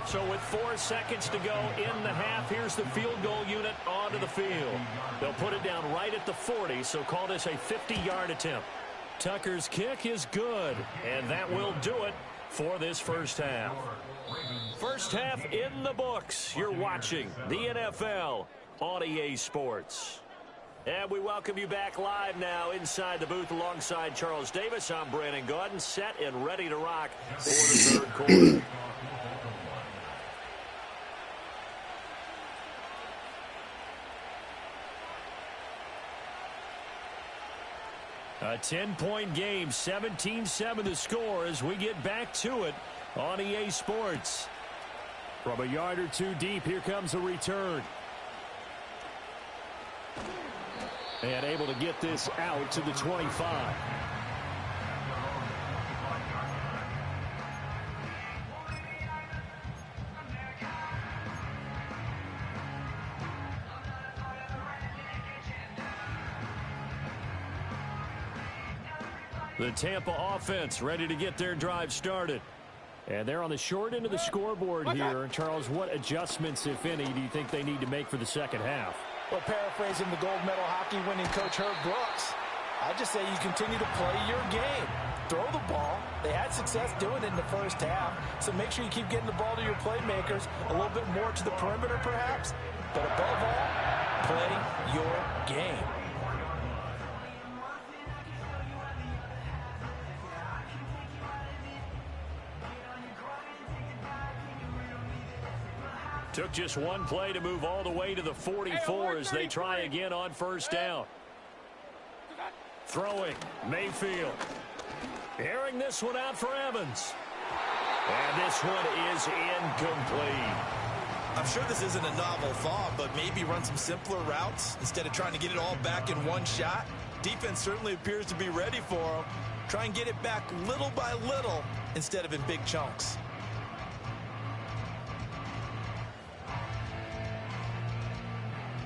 So with 4 seconds to go in the half, here's the field goal unit onto the field. They'll put it down right at the 40, so call this a 50-yard attempt. Tucker's kick is good, and that will do it for this first half. First half in the books. You're watching the NFL on EA Sports. And we welcome you back live now inside the booth alongside Charles Davis. I'm Brandon Gaudin, set and ready to rock for the third quarter. A 10-point game, 17-7 the score as we get back to it on EA Sports. From a yard or two deep, here comes the return. And able to get this out to the 25. The Tampa offense ready to get their drive started. And they're on the short end of the scoreboard here. Charles, what adjustments, if any, do you think they need to make for the second half? Well, paraphrasing the gold medal hockey winning coach Herb Brooks, I just say you continue to play your game. Throw the ball. They had success doing it in the first half, so make sure you keep getting the ball to your playmakers, a little bit more to the perimeter perhaps, but above all, play your game. Took just one play to move all the way to the 44 as they try again on first down. Throwing, Mayfield. Airing this one out for Evans. And this one is incomplete. I'm sure this isn't a novel thought, but maybe run some simpler routes instead of trying to get it all back in one shot. Defense certainly appears to be ready for them. Try and get it back little by little instead of in big chunks.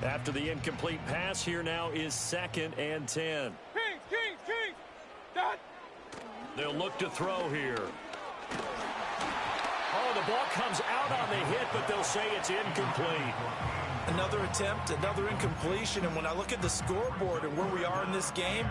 After the incomplete pass, here now is 2nd and 10. Kings, done. They'll look to throw here. Oh, the ball comes out on the hit, but they'll say it's incomplete. Another attempt, another incompletion, and when I look at the scoreboard and where we are in this game,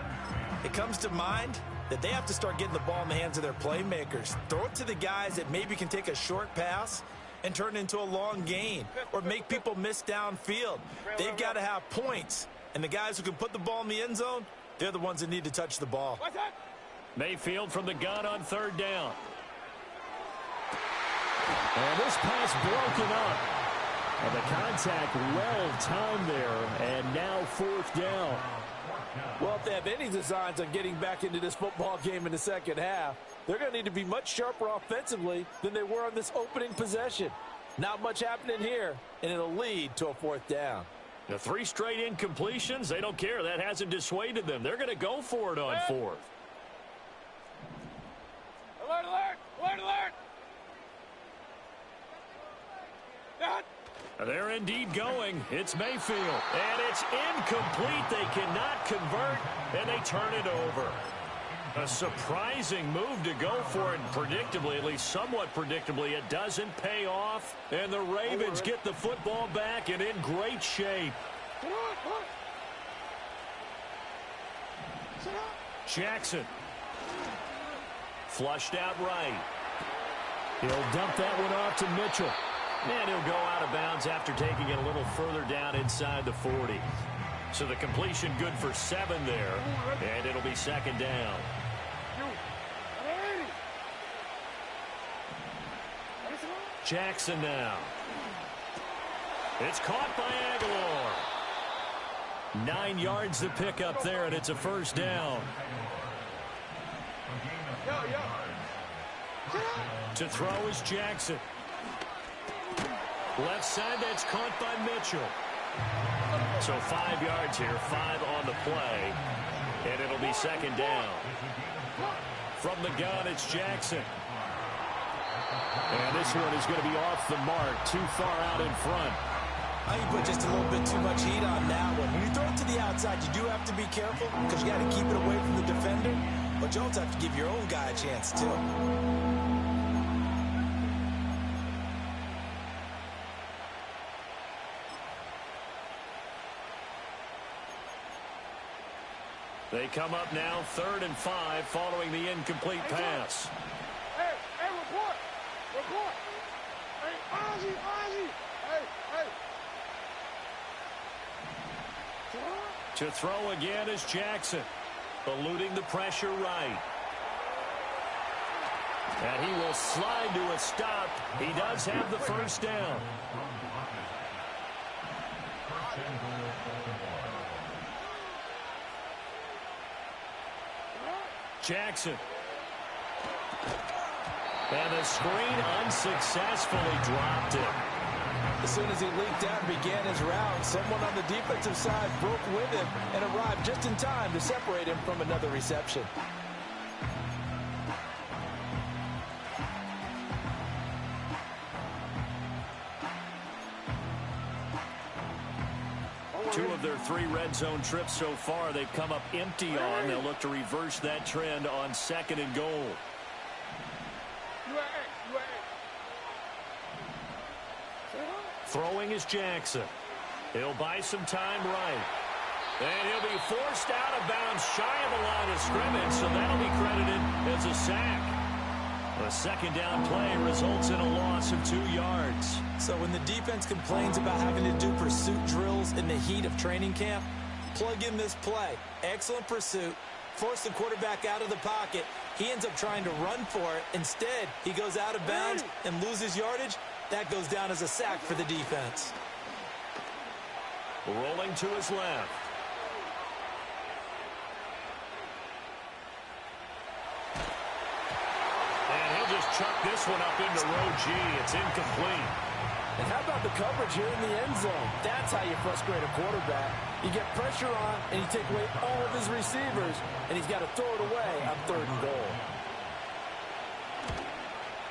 it comes to mind that they have to start getting the ball in the hands of their playmakers. Throw it to the guys that maybe can take a short pass and turn it into a long gain or make people miss downfield. They've got to have points, and the guys who can put the ball in the end zone, they're the ones that need to touch the ball. Mayfield from the gun on 3rd down. And this pass broken up. And the contact well timed there, and now 4th down. Well, if they have any designs on getting back into this football game in the second half, they're going to need to be much sharper offensively than they were on this opening possession. Not much happening here, and it'll lead to a 4th down. The 3 straight incompletions, they don't care. That hasn't dissuaded them. They're going to go for it on 4th. Alert! Done. They're indeed going. It's Mayfield. And it's incomplete. They cannot convert, and they turn it over. A surprising move to go for it. Predictably, at least somewhat predictably, it doesn't pay off. And the Ravens get the football back and in great shape. Jackson. Flushed out right. He'll dump that one off to Mitchell. And he'll go out of bounds after taking it a little further down inside the 40. So the completion good for 7 there. And it'll be 2nd down. Jackson now. It's caught by Aguilar. 9 yards to pick up there, and it's a 1st down. To throw is Jackson. Left side, that's caught by Mitchell. So 5 yards here, 5 on the play. And it'll be 2nd down. From the gun, it's Jackson. And this one is going to be off the mark, too far out in front. I think you put just a little bit too much heat on that one. When you throw it to the outside, you do have to be careful because you got to keep it away from the defender. But you also have to give your own guy a chance, too. They come up now 3rd and 5 following the incomplete pass. Hey, report. Hey, Ozzy. Hey. To throw again is Jackson, eluding the pressure right. And he will slide to a stop. He does have the first down. Jackson. And the screen unsuccessfully dropped him. As soon as he leaked out and began his route, someone on the defensive side broke with him and arrived just in time to separate him from another reception. Two of their 3 red zone trips so far, they've come up empty on. They'll look to reverse that trend on 2nd and goal. Throwing is Jackson. He'll buy some time right. And he'll be forced out of bounds shy of the line of scrimmage, so that'll be credited as a sack. A 2nd down play results in a loss of 2 yards. So when the defense complains about having to do pursuit drills in the heat of training camp, plug in this play. Excellent pursuit. Force the quarterback out of the pocket. He ends up trying to run for it. Instead, he goes out of bounds and loses yardage. That goes down as a sack for the defense. Rolling to his left. And he'll just chuck this one up into row G. It's incomplete. And how about the coverage here in the end zone? That's how you frustrate a quarterback. You get pressure on, and you take away all of his receivers, and he's got to throw it away on 3rd and goal.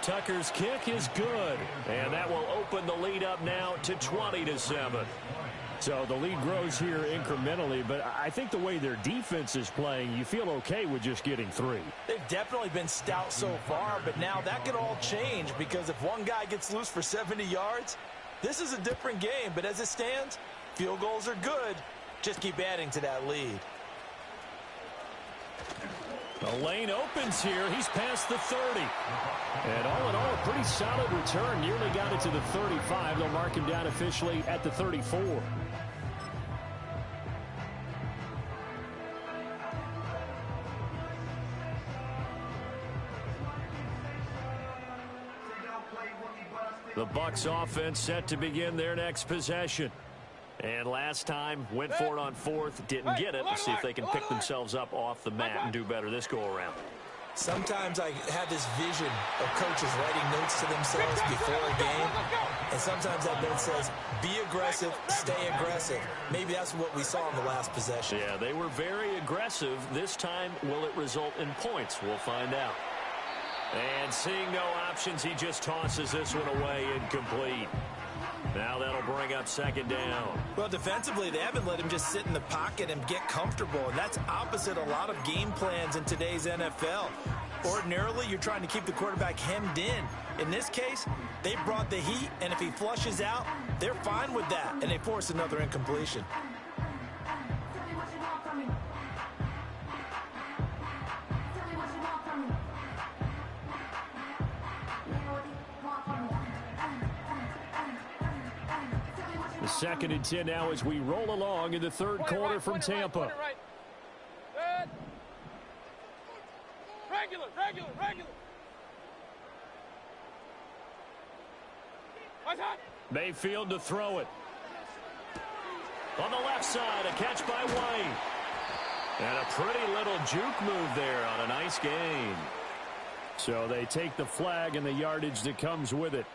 Tucker's kick is good, and that will open the lead up now to 20-7. So the lead grows here incrementally, but I think the way their defense is playing, you feel okay with just getting 3. They've definitely been stout so far, but now that can all change because if one guy gets loose for 70 yards, this is a different game. But as it stands, field goals are good. Just keep adding to that lead. The lane opens here. He's past the 30. And all in all, a pretty solid return. Nearly got it to the 35. They'll mark him down officially at the 34. The Bucs offense set to begin their next possession. And last time, went for it on 4th, didn't get it. Let's see if they can pick themselves up off the mat and do better this go-around. Sometimes I have this vision of coaches writing notes to themselves before a game, and sometimes that note says, be aggressive, stay aggressive. Maybe that's what we saw in the last possession. Yeah, they were very aggressive. This time, will it result in points? We'll find out. And seeing no options, he just tosses this one away, incomplete. Now that'll bring up 2nd down. Well, defensively, they haven't let him just sit in the pocket and get comfortable, and that's opposite a lot of game plans in today's NFL. Ordinarily, you're trying to keep the quarterback hemmed in. In this case, they brought the heat, and if he flushes out, they're fine with that, and they force another incompletion. The 2nd and 10 now as we roll along in the 3rd quarter from Tampa. Right. Good. Regular. Mayfield to throw it. On the left side, a catch by White. And a pretty little juke move there on a nice gain. So they take the flag and the yardage that comes with it.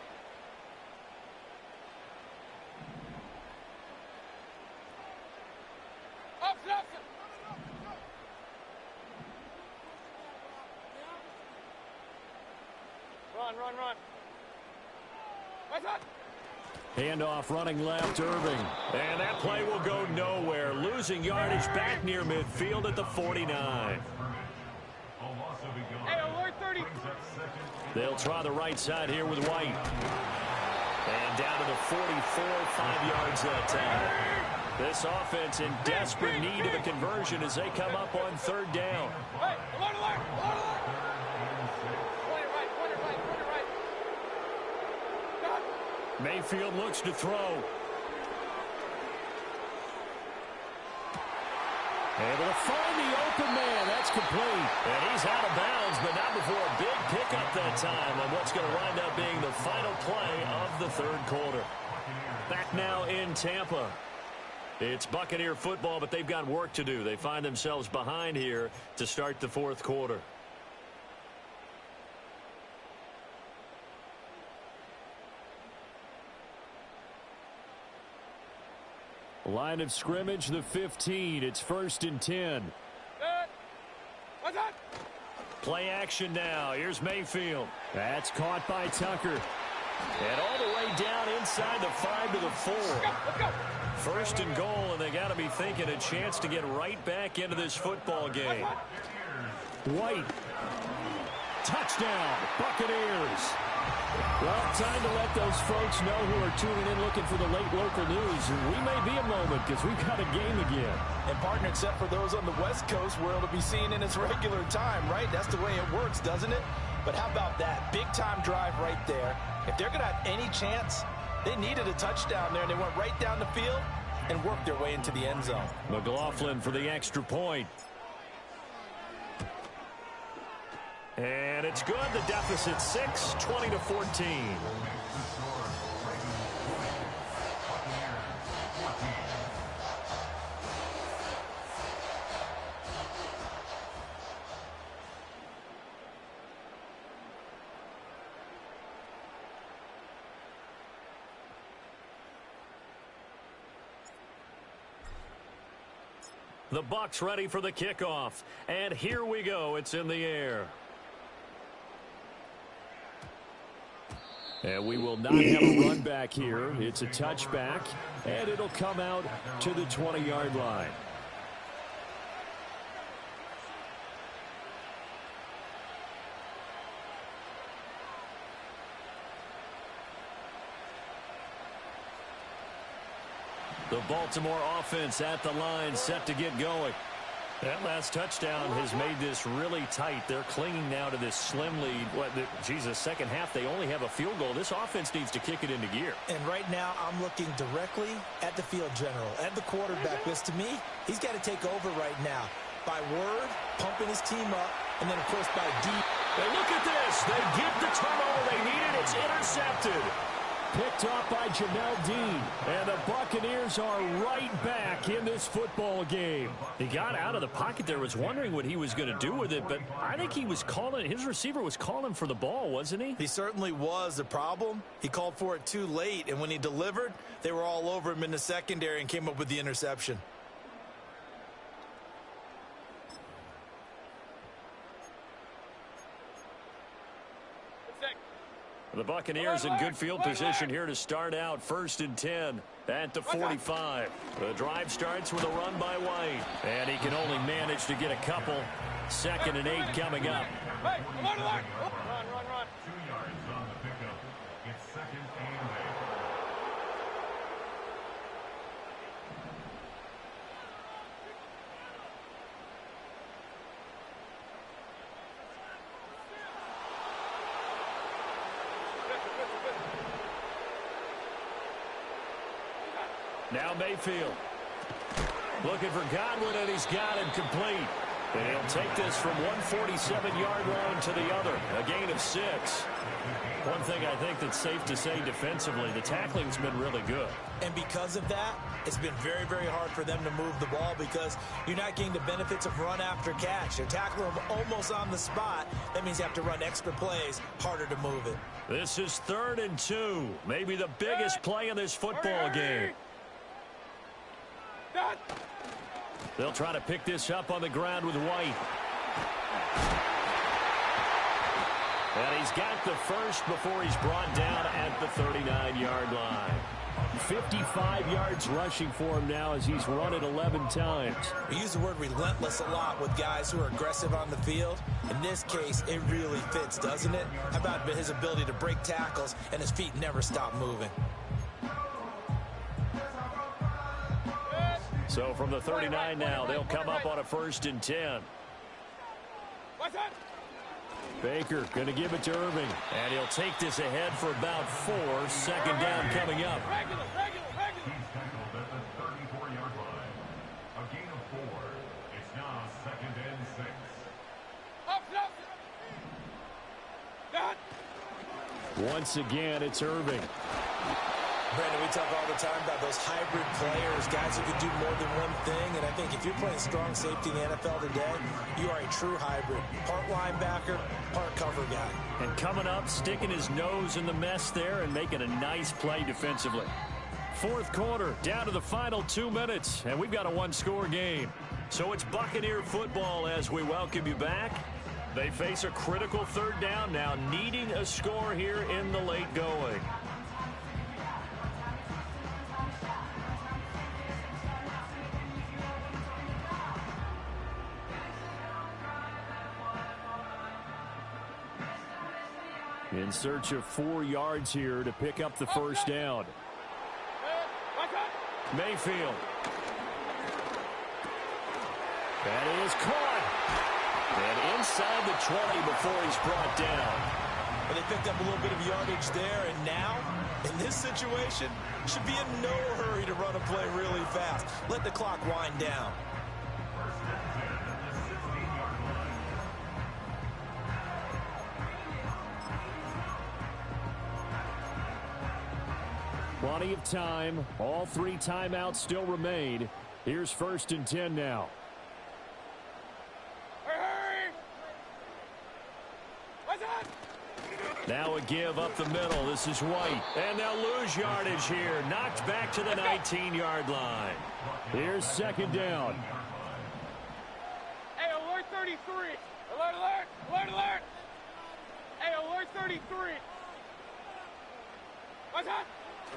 Run. Handoff running left, Irving. And that play will go nowhere. Losing yardage back near midfield at the 49. Hey, alert 30. They'll try the right side here with White. And down to the 44, 5 yards that time. This offense in desperate need of a conversion as they come up on 3rd down. Hey, alert. Point it right. Mayfield looks to throw. Able to find the open man. That's complete. And he's out of bounds, but not before a big pickup that time on what's going to wind up being the final play of the third quarter. Back now in Tampa. It's Buccaneer football, but they've got work to do. They find themselves behind here to start the fourth quarter. Line of scrimmage, the 15. It's 1st and 10. Play action now. Here's Mayfield. That's caught by Tucker. And all the way down inside the 5 to the 4. Let's go. First and goal, and they got to be thinking a chance to get right back into this football game. White. Touchdown, Buccaneers. Well, time to let those folks know who are tuning in looking for the late local news. We may be a moment because we've got a game again. And partner, except for those on the West Coast where it'll be seen in its regular time, right? That's the way it works, doesn't it? But how about that? Big-time drive right there. If they're going to have any chance, they needed a touchdown there, and they went right down the field and worked their way into the end zone. McLaughlin for the extra point. And it's good. The deficit 6, 20-14. The Bucs ready for the kickoff. And here we go. It's in the air. And we will not have a run back here. It's a touchback, and it'll come out to the 20-yard line. The Baltimore offense at the line, set to get going. That last touchdown has made this really tight. They're clinging now to this slim lead. Second half, they only have a field goal. This offense needs to kick it into gear. And right now, I'm looking directly at the field general, at the quarterback. Because to me, he's got to take over right now. By word, pumping his team up, and then, of course, by deep. Hey, look at this. They get the turnover they needed. It's intercepted. Picked off by Jamel Dean. And the Buccaneers are right back in this football game. He got out of the pocket there, was wondering what he was going to do with it, but I think he was calling, his receiver was calling for the ball, wasn't he? He certainly was. The problem, he called for it too late, and when he delivered, they were all over him in the secondary and came up with the interception. The Buccaneers in good field position here to start out. 1st and 10 at the 45. The drive starts with a run by White. And he can only manage to get a couple. 2nd and 8 coming up. Hey, come on, run. 2 yards on the pickup. It's 2nd and 8. Now Mayfield. Looking for Godwin, and he's got it complete. And he'll take this from 147-yard line to the other. A gain of 6. One thing I think that's safe to say defensively, the tackling's been really good. And because of that, it's been very, very hard for them to move the ball because you're not getting the benefits of run after catch. You're tackling them almost on the spot. That means you have to run extra plays, harder to move it. This is 3rd and 2. Maybe the biggest play in this football game. They'll try to pick this up on the ground with White. And he's got the first before he's brought down at the 39-yard line. 55 yards rushing for him now as he's run it 11 times. We use the word relentless a lot with guys who are aggressive on the field. In this case, it really fits, doesn't it? How about his ability to break tackles and his feet never stop moving? So from the 39 now, they'll come up on a 1st and 10. Baker going to give it to Irving. And he'll take this ahead for about 4. 2nd down coming up. He's tackled at the 34-yard line. A gain of 4. Once again, it's Irving. Brandon, we talk all the time about those hybrid players, guys who can do more than one thing. And I think if you're playing strong safety in the NFL today, you are a true hybrid. Part linebacker, part cover guy. And coming up, sticking his nose in the mess there and making a nice play defensively. Fourth quarter, down to the final 2 minutes, and we've got a one-score game. So it's Buccaneer football as we welcome you back. They face a critical third down now, needing a score here in the late going. In search of 4 yards here to pick up the first down. Mayfield. That is caught. And inside the 20 before he's brought down. Well, they picked up a little bit of yardage there, and now, in this situation, should be in no hurry to run a play really fast. Let the clock wind down. Plenty of time. All 3 timeouts still remain. Here's 1st and 10 now. Now a give up the middle. This is White. And they'll lose yardage here. Knocked back to the 19-yard line. Here's 2nd down. Hey, alert 33. Alert, alert, alert, alert. Hey, alert 33. What's that?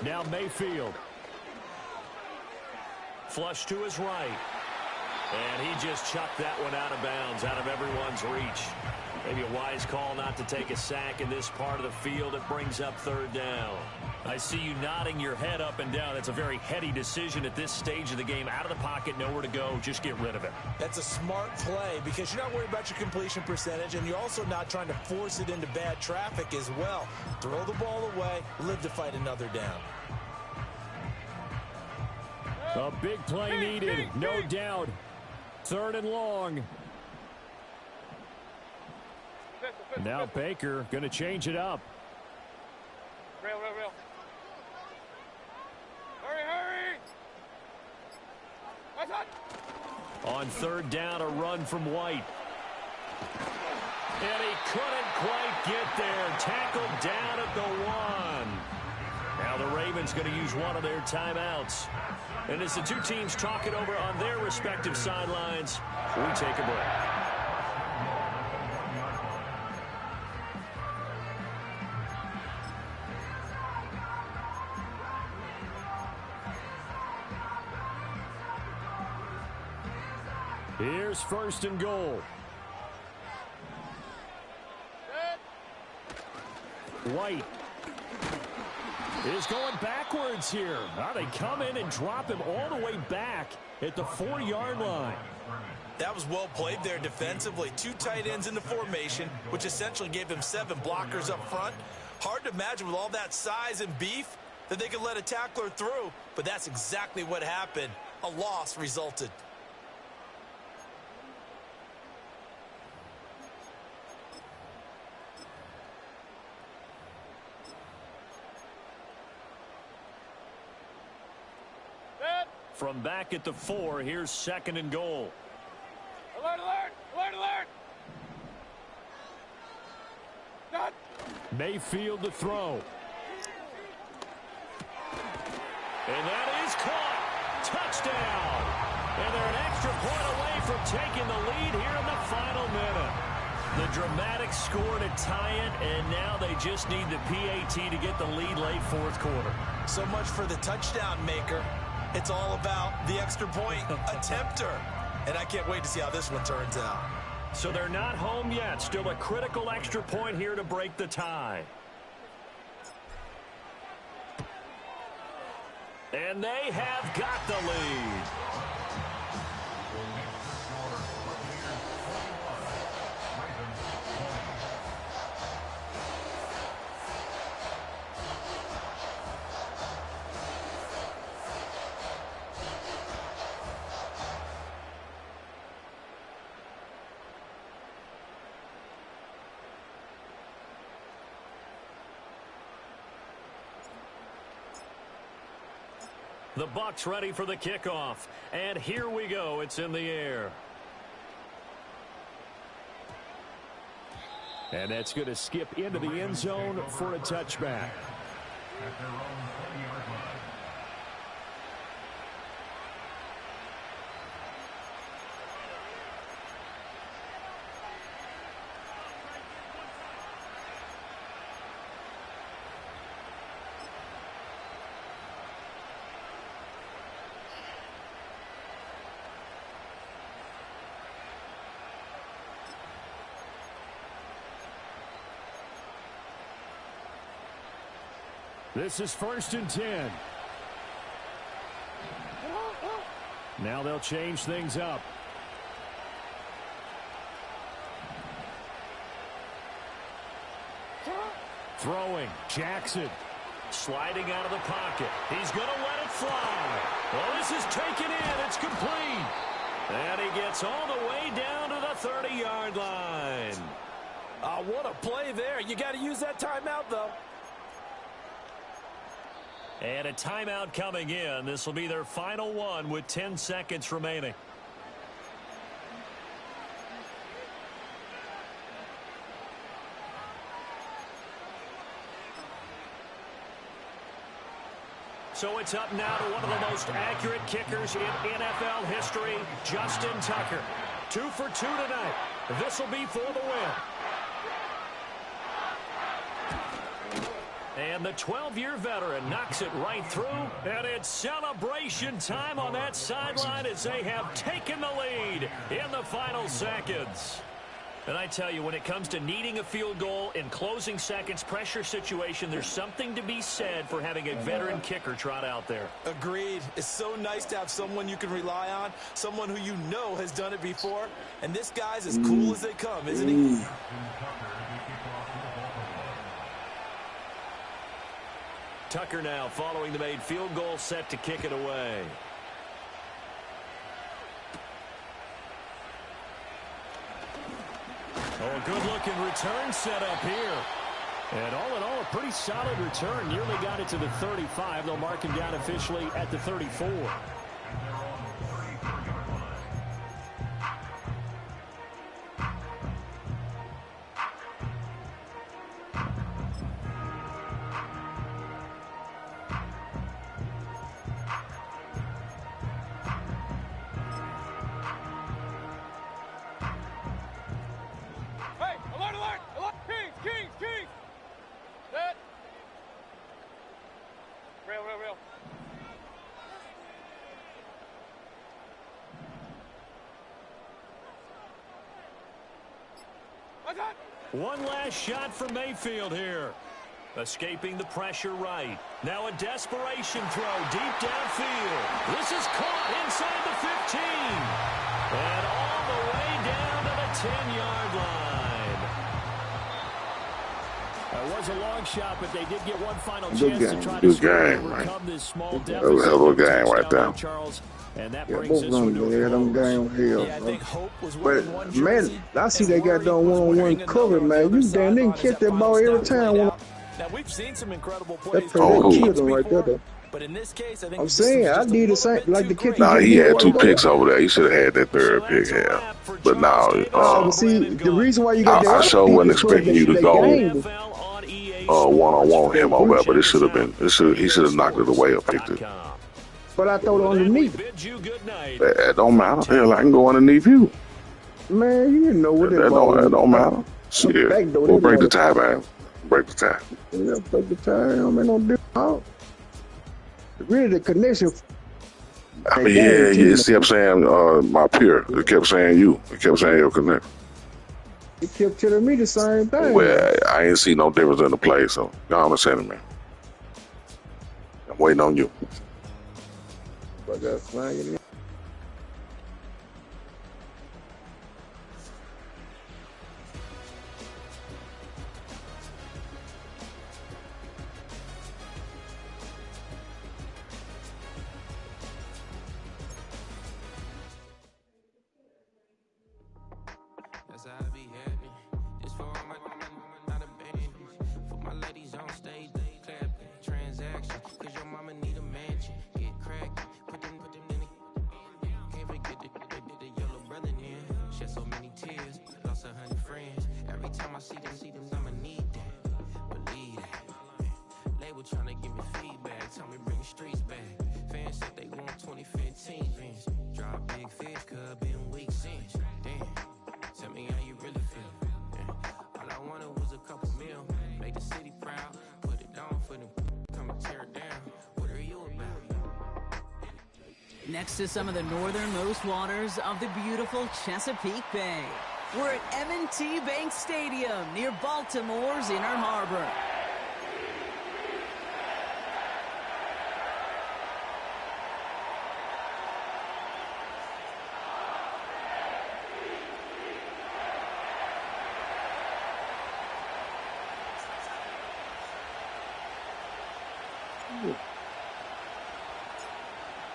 Now Mayfield. Flush to his right. And he just chucked that one out of bounds, out of everyone's reach. Maybe a wise call not to take a sack in this part of the field. It brings up 3rd down. I see you nodding your head up and down. That's a very heady decision at this stage of the game. Out of the pocket, nowhere to go. Just get rid of it. That's a smart play because you're not worried about your completion percentage, and you're also not trying to force it into bad traffic as well. Throw the ball away, live to fight another down. A big play needed, no doubt. 3rd and long. Now Baker going to change it up. Rail, rail, rail. Hurry, hurry. What's that? On 3rd down, a run from White. And he couldn't quite get there. Tackled down at the 1. Now the Ravens going to use one of their timeouts. And as the 2 teams talk it over on their respective sidelines, we take a break. Here's 1st and goal. White is going backwards here. Now they come in and drop him all the way back at the 4-yard line. That was well played there defensively. 2 tight ends in the formation, which essentially gave him 7 blockers up front. Hard to imagine with all that size and beef that they could let a tackler through, but that's exactly what happened. A loss resulted. From back at the 4, here's 2nd and goal. Alert, alert, alert, alert. Not. Mayfield to throw. And that is caught. Touchdown. And they're an extra point away from taking the lead here in the final minute. The dramatic score to tie it, and now they just need the PAT to get the lead late 4th quarter. So much for the touchdown maker. It's all about the extra point attempter. And I can't wait to see how this one turns out. So they're not home yet. Still a critical extra point here to break the tie. And they have got the lead. The Bucs ready for the kickoff. And here we go. It's in the air. And that's going to skip into the end zone for a touchback. At their own 20-yard line. This is 1st and 10. Now they'll change things up. Throwing, Jackson. Sliding out of the pocket. He's going to let it fly. Well, this is taken in. It's complete. And he gets all the way down to the 30-yard line. What a play there. You got to use that timeout, though. And a timeout coming in. This will be their final one with 10 seconds remaining. So it's up now to one of the most accurate kickers in NFL history, Justin Tucker. 2 for 2 tonight. This will be for the win. And the 12-year veteran knocks it right through. And it's celebration time on that sideline as they have taken the lead in the final seconds. And I tell you, when it comes to needing a field goal in closing seconds, pressure situation, there's something to be said for having a veteran kicker trot out there. Agreed. It's so nice to have someone you can rely on, someone who you know has done it before. And this guy's as cool as they come, isn't he? Tucker now following the made field goal, set to kick it away. Oh, a good-looking return set up here. And all in all, a pretty solid return. Nearly got it to the 35. They'll mark him down officially at the 34. One last shot for Mayfield here. Escaping the pressure right. Now a desperation throw deep downfield. This is caught inside the 15. And all the way down to the 10-yard line. It was a long shot, but they did get one final Good chance game. to try Good to game, overcome this small That was a deficit. hell of a game right there. Charles, and that Yeah, brings both this of one them, to yeah, a them close. damn hell. Yeah, I think hope was But, wearing one jersey, man, I see and they got worry done was one-on-one wearing cover, another man. on the You other damn near sideline as catch that final ball every snap time. played out. Now, we've seen some incredible plays That from killed kids them right there, before, though. but in this case, I think I'm this was saying, I just a did the little same, bit like too the kid. great. Nah, he had two Go. picks over there. He should have had that So third pick. that's a Yeah. wrap for But Charles now, Davis Oh, and but see, Brandon the Gault. reason why you got I the other sure pick wasn't is because expecting you to they go gamed. NFL on EA one-on-one with him over there, but it Check should have us been. out. He should have knocked it away or picked it. EASports.com. But I throw it With that, we underneath. bid you good night. That don't matter. Hell, I can go underneath you. Man, you didn't know what that ball That was. don't matter. Shit. Backdoor We'll that break the mother. tie, man. Break the tie. Yeah, break the tie. Don't make no difference. Really, the connection. I mean, yeah, it kept saying my peer. It kept saying you. It kept saying your connect. It kept telling me the same thing. Well, I ain't see no difference in the play, so go on and send it, man. I'm waiting on you. But that's flying. That's how I be happy. Just for all my not a band. For my ladies on stage, clap transaction. Cause your mama need a mansion. Get crack time I see them, I'ma need that. Believe that. Label trying to give me feedback. Tell me bring the streets back. Fans said they want 2015 Vince. Drop big fish, cuz been weeks since. Damn, tell me how you really feel. Yeah. All I wanted was a couple mil. Make the city proud. Put it down for them. Come and tear it down. What are you about? Next to some of the northernmost waters of the beautiful Chesapeake Bay, we're at M&T Bank Stadium near Baltimore's Inner Harbor.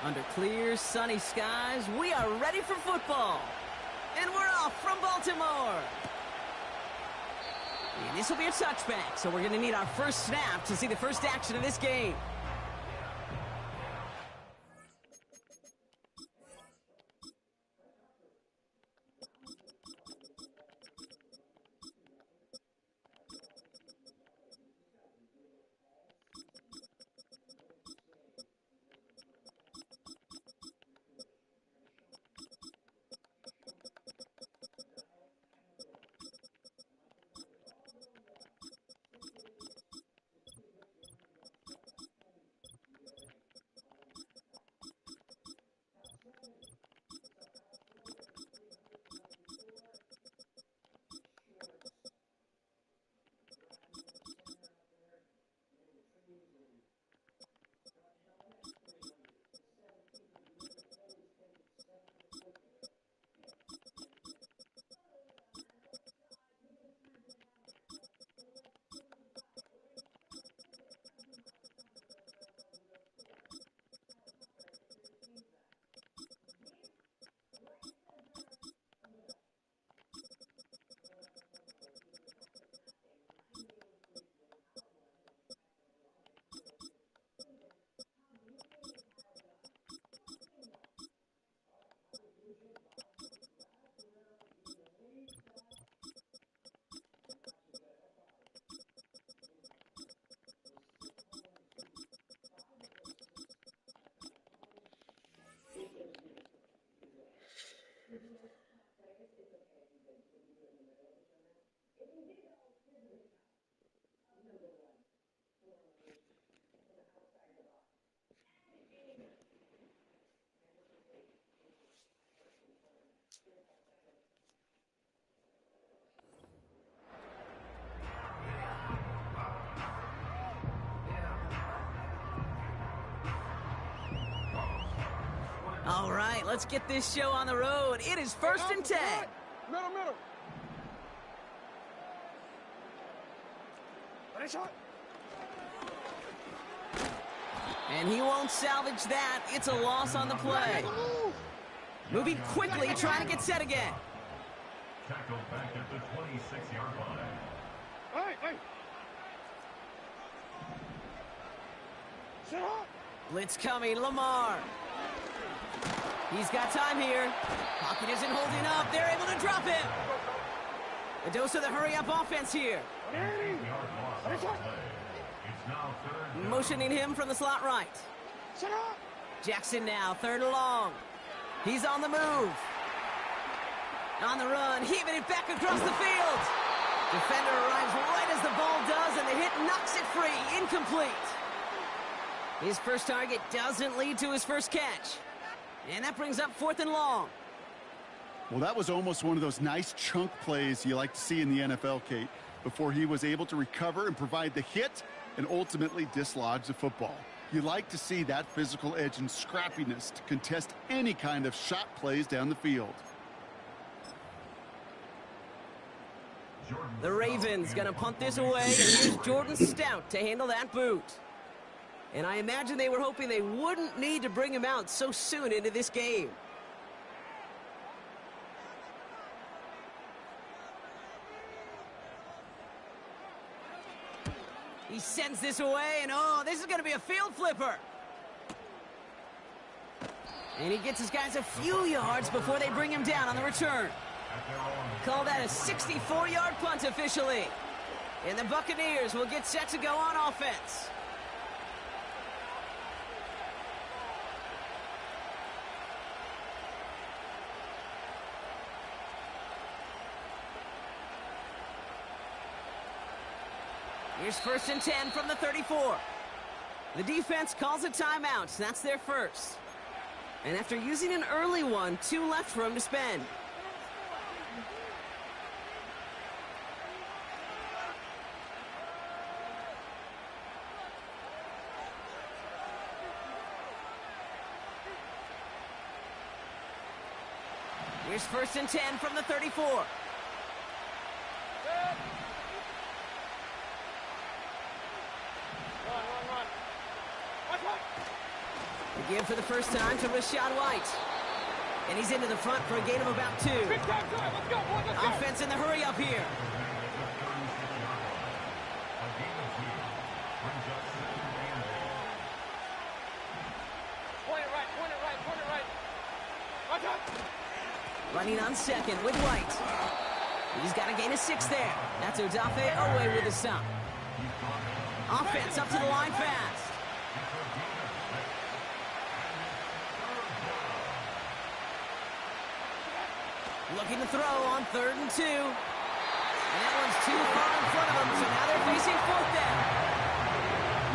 Under clear, sunny skies, we are ready for football. And we're off from Baltimore. And this will be a touchback, so we're going to need our first snap to see the first action of this game. All right, let's get this show on the road. It is 1st and 10. Middle. Ready, shot. And he won't salvage that. It's a loss on the play. Moving quickly, trying to get set again. Tackled back at the 26-yard line. Hey. Set up. Blitz coming, Lamar. He's got time here. Pocket isn't holding up. They're able to drop him. A dose of the hurry-up offense here. Motioning him from the slot right. Jackson now, 3rd and long. He's on the move. On the run, heaving it back across the field. Defender arrives right as the ball does, and the hit knocks it free. Incomplete. His first target doesn't lead to his first catch. And that brings up 4th and long. Well, that was almost one of those nice chunk plays you like to see in the NFL, Kate, before he was able to recover and provide the hit and ultimately dislodge the football. You like to see that physical edge and scrappiness to contest any kind of shot plays down the field. The Ravens going to punt this away, and here's Jordan Stout to handle that boot. And I imagine they were hoping they wouldn't need to bring him out so soon into this game. He sends this away, and oh, this is going to be a field flipper. And he gets his guys a few yards before they bring him down on the return. Call that a 64-yard punt officially. And the Buccaneers will get set to go on offense. Here's 1st and 10 from the 34. The defense calls a timeout. That's their first. And after using an early one, 2 left for him to spend. Here's 1st and 10 from the 34. The give for the first time to Rashad White. And he's into the front for a gain of about 2. Let's go. Offense in the hurry up here. Point it right. Watch out. Running on 2nd with White. He's got a gain of 6 there. That's Odafe Owe with a stop. Offense up to the line fast. Looking to throw on 3rd and 2. And that one's too far in front of them, so now they're facing 4th down.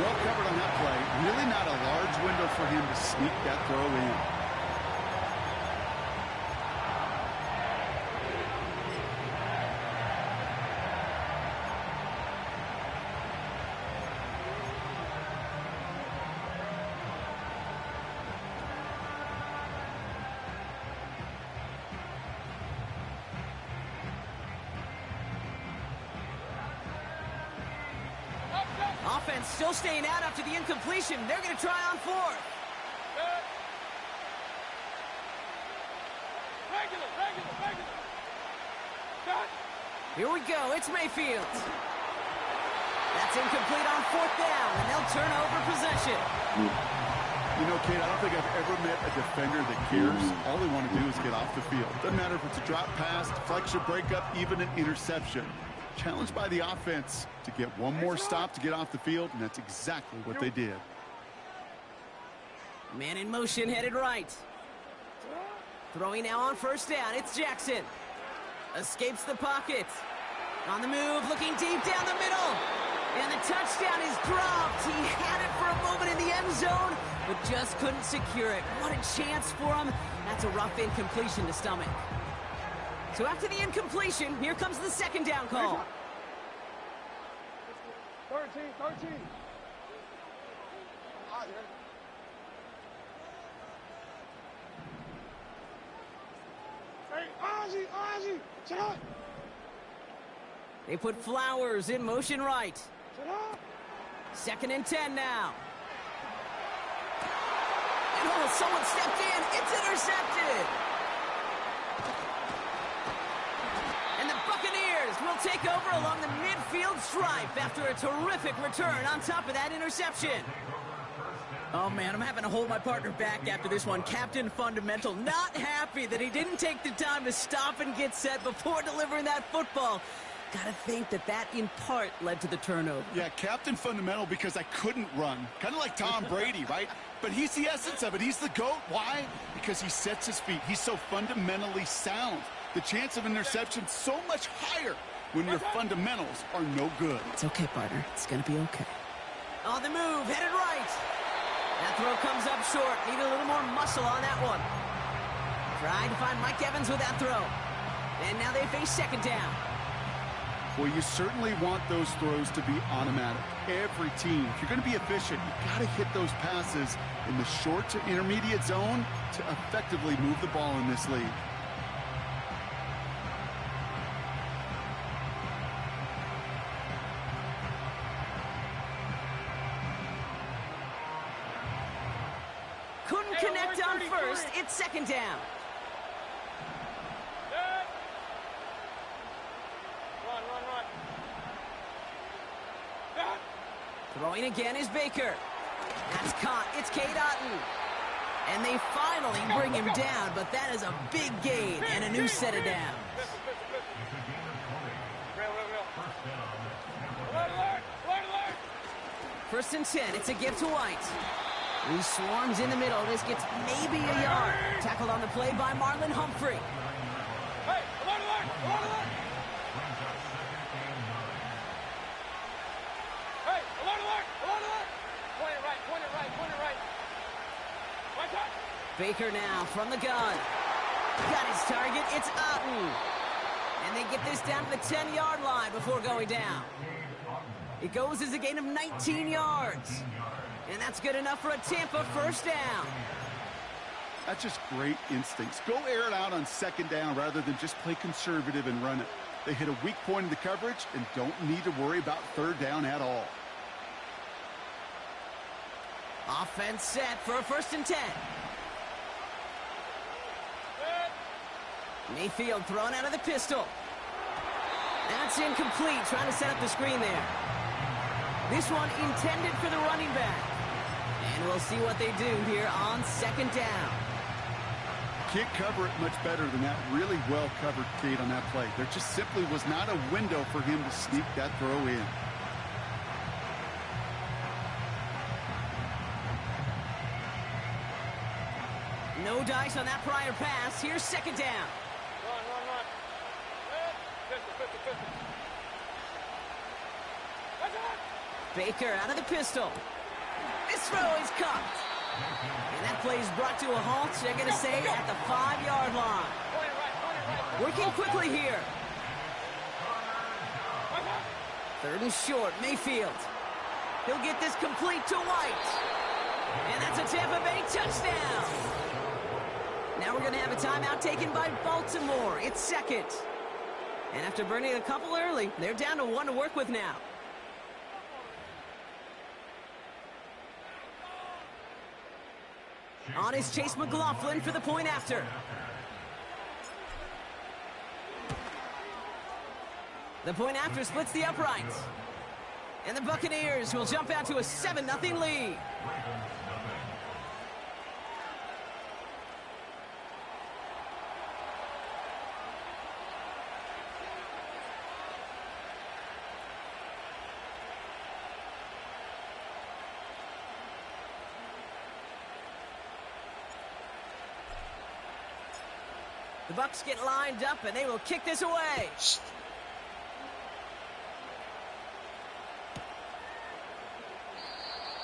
Well covered on that play. Really not a large window for him to sneak that throw in. Offense still staying out after the incompletion. They're going to try on 4th. Regular. Here we go. It's Mayfield. That's incomplete on 4th down, and they'll turn over possession. You know, Kate, I don't think I've ever met a defender that cares. All they want to do is get off the field. Doesn't matter if it's a drop pass, deflection, breakup, even an interception. Challenged by the offense to get one more stop to get off the field, and that's exactly what they did. Man in motion, headed right. Throwing now on 1st down. It's Jackson. Escapes the pocket. On the move, looking deep down the middle. And the touchdown is dropped. He had it for a moment in the end zone, but just couldn't secure it. What a chance for him. That's a rough incompletion to stomach. So after the incompletion, here comes the 2nd down call. 13. Hey, Ozzy, sit up. They put Flowers in motion right. Sit up. 2nd and 10 now. And oh, someone stepped in. It's intercepted. And the Buccaneers will take over along the midfield stripe after a terrific return on top of that interception. Oh, man, I'm having to hold my partner back after this one. Captain Fundamental not happy that he didn't take the time to stop and get set before delivering that football. Gotta think that in part led to the turnover. Yeah, Captain Fundamental because I couldn't run. Kind of like Tom Brady, right? But he's the essence of it. He's the GOAT. Why? Because he sets his feet. He's so fundamentally sound. The chance of interception so much higher when your fundamentals are no good. It's okay, partner. It's gonna be okay. On the move, headed right. That throw comes up short. Need a little more muscle on that one. Trying to find Mike Evans with that throw. And now they face 2nd down. Well, you certainly want those throws to be automatic. Every team, if you're going to be efficient, you got to hit those passes in the short to intermediate zone to effectively move the ball in this league. Couldn't connect on 1st. It's 2nd down. Throwing again is Baker. That's caught. It's Cade Otton. And they finally bring him down, but that is a big gain and a new set of downs. First and 10. It's a give to White. He swarms in the middle. This gets maybe a yard. Tackled on the play by Marlon Humphrey. Hey, along the line, along the line. Hey, along the line, along the line. Point it right, point it right, point it right. Right side. Baker now from the gun. Got his target. It's Otten. And they get this down to the 10-yard line before going down. It goes as a gain of 19 yards. And that's good enough for a Tampa first down. That's just great instincts. Go air it out on second down rather than just play conservative and run it. They hit a weak point in the coverage and don't need to worry about third down at all. Offense set for a first and 10. Mayfield thrown out of the pistol. That's incomplete, trying to set up the screen there. This one intended for the running back. And we'll see what they do here on second down. Can't cover it much better than that. Really well covered, Kate, on that play. There just simply was not a window for him to sneak that throw in. No dice on that prior pass. Here's second down. Run. 50. Baker out of the pistol. This throw is caught. And that play is brought to a halt, they're going to say, at the 5-yard line. Working quickly here. Third and short, Mayfield. He'll get this complete to White. And that's a Tampa Bay touchdown. Now we're going to have a timeout taken by Baltimore. It's second. And after burning a couple early, they're down to 1 to work with now. On is Chase McLaughlin for the point after. The point after splits the uprights. And the Buccaneers will jump out to a 7-0 lead. The Bucs get lined up, and they will kick this away.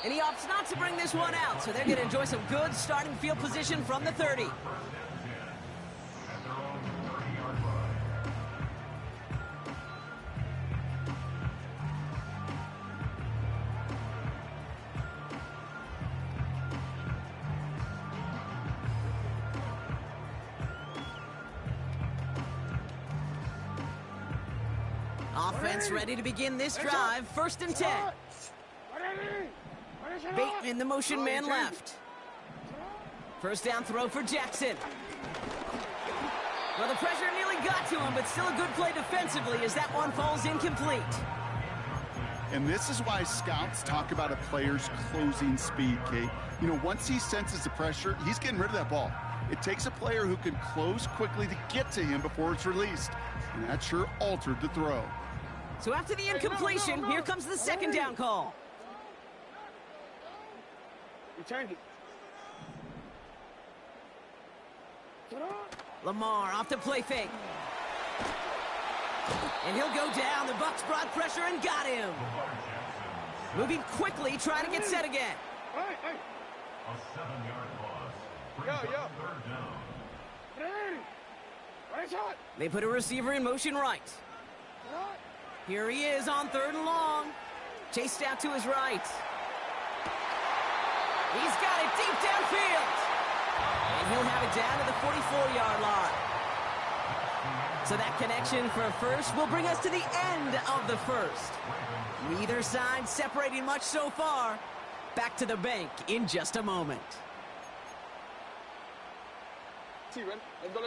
And he opts not to bring this one out, so they're going to enjoy some good starting field position from the 30. Offense ready to begin this drive. First and 10. Bateman, the motion man left. First down throw for Jackson. Well, the pressure nearly got to him, but still a good play defensively as that one falls incomplete. And this is why scouts talk about a player's closing speed, Kate. You know, once he senses the pressure, he's getting rid of that ball. It takes a player who can close quickly to get to him before it's released. And that sure altered the throw. So after the incompletion, here comes the second down call. Lamar off the play fake. And he'll go down. The Bucs brought pressure and got him. Moving quickly, trying to get set again. A 7-yard loss. They put a receiver in motion right. Here he is on third and long. Chased out to his right. He's got it deep downfield. And he'll have it down to the 44-yard line. So that connection for a first will bring us to the end of the first. Neither side separating much so far. Back to the bank in just a moment.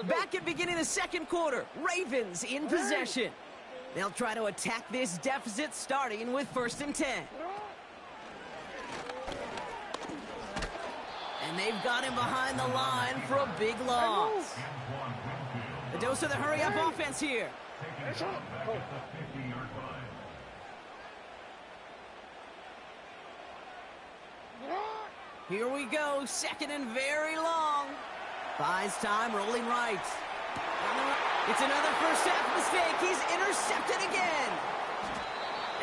Back at beginning of the second quarter, Ravens in possession. They'll try to attack this deficit starting with first and 10. And they've got him behind the line for a big loss. A dose of the hurry-up offense here. Here we go, second and very long. Buys time, rolling right. It's another first half mistake. He's intercepted again.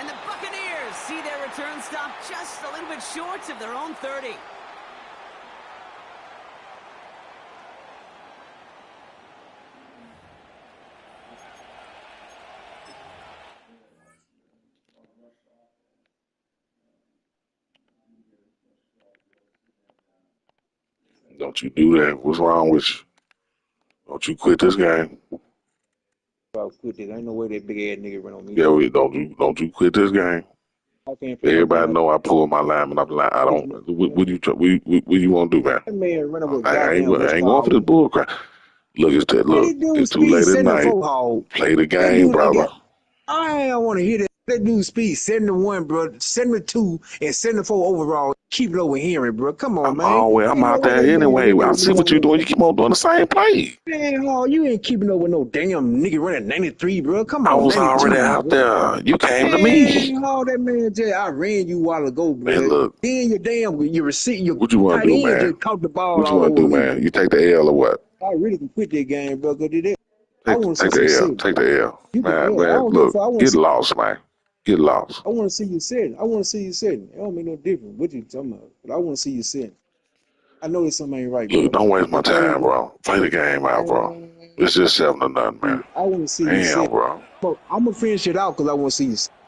And the Buccaneers see their return stop just a little bit short of their own 30. Don't you do that. What's wrong with you? Don't you quit this game. I'll quit this. Ain't no way that big ass nigga run on me. Yeah, don't you quit this game. I can't play Everybody know I pull my lineman up the line. I don't. What you want to do, man? That man run up a I ain't goddamn going for this bull crap. Look, it's too late at night. Play the game, brother. I don't want to hear that. That dude speed 71, bro, 72 and 74 overall. Keep it over hearing, bro. Come on, man. I'm out there anyway. I see what you're doing. You keep on doing the same play. Man, you ain't keeping up with no damn nigga running 93, bro. Come on, I was 92, already out there. You came to me. That man just, I ran you a while ago, bro. Man, look. Then your receipt, what you want to do, man? Just caught the ball. What you want to do, man? You take the L or what? I really can quit that game, bro. Go do that. Take the L. Take the L. Man, look, get lost, man. Get lost. I want to see you sitting. It don't make no difference what you talking about, but I want to see you sitting. I know there's something ain't right, Look, bro. don't waste my time, bro. Play the game out, bro. It's just 7-0, man. I want to see you sitting. Bro. I'm going to finish it out because I want to see you sitting.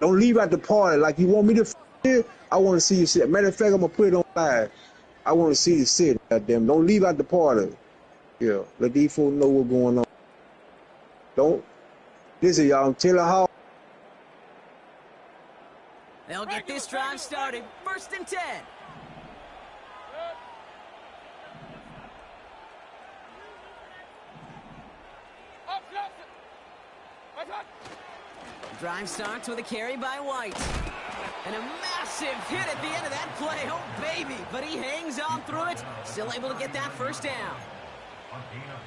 Don't leave out the party like you want me to sit. I want to see you sit. Matter of fact, I'm going to put it on live. I want to see you sit. Goddamn. Don't leave out the party. Yeah. Let these folks know what's going on. Don't. Listen, y'all. I'm telling how. They'll get this drive started. 1st and 10. Drive starts with a carry by White. And a massive hit at the end of that play. Oh, baby. But he hangs on through it. Still able to get that first down.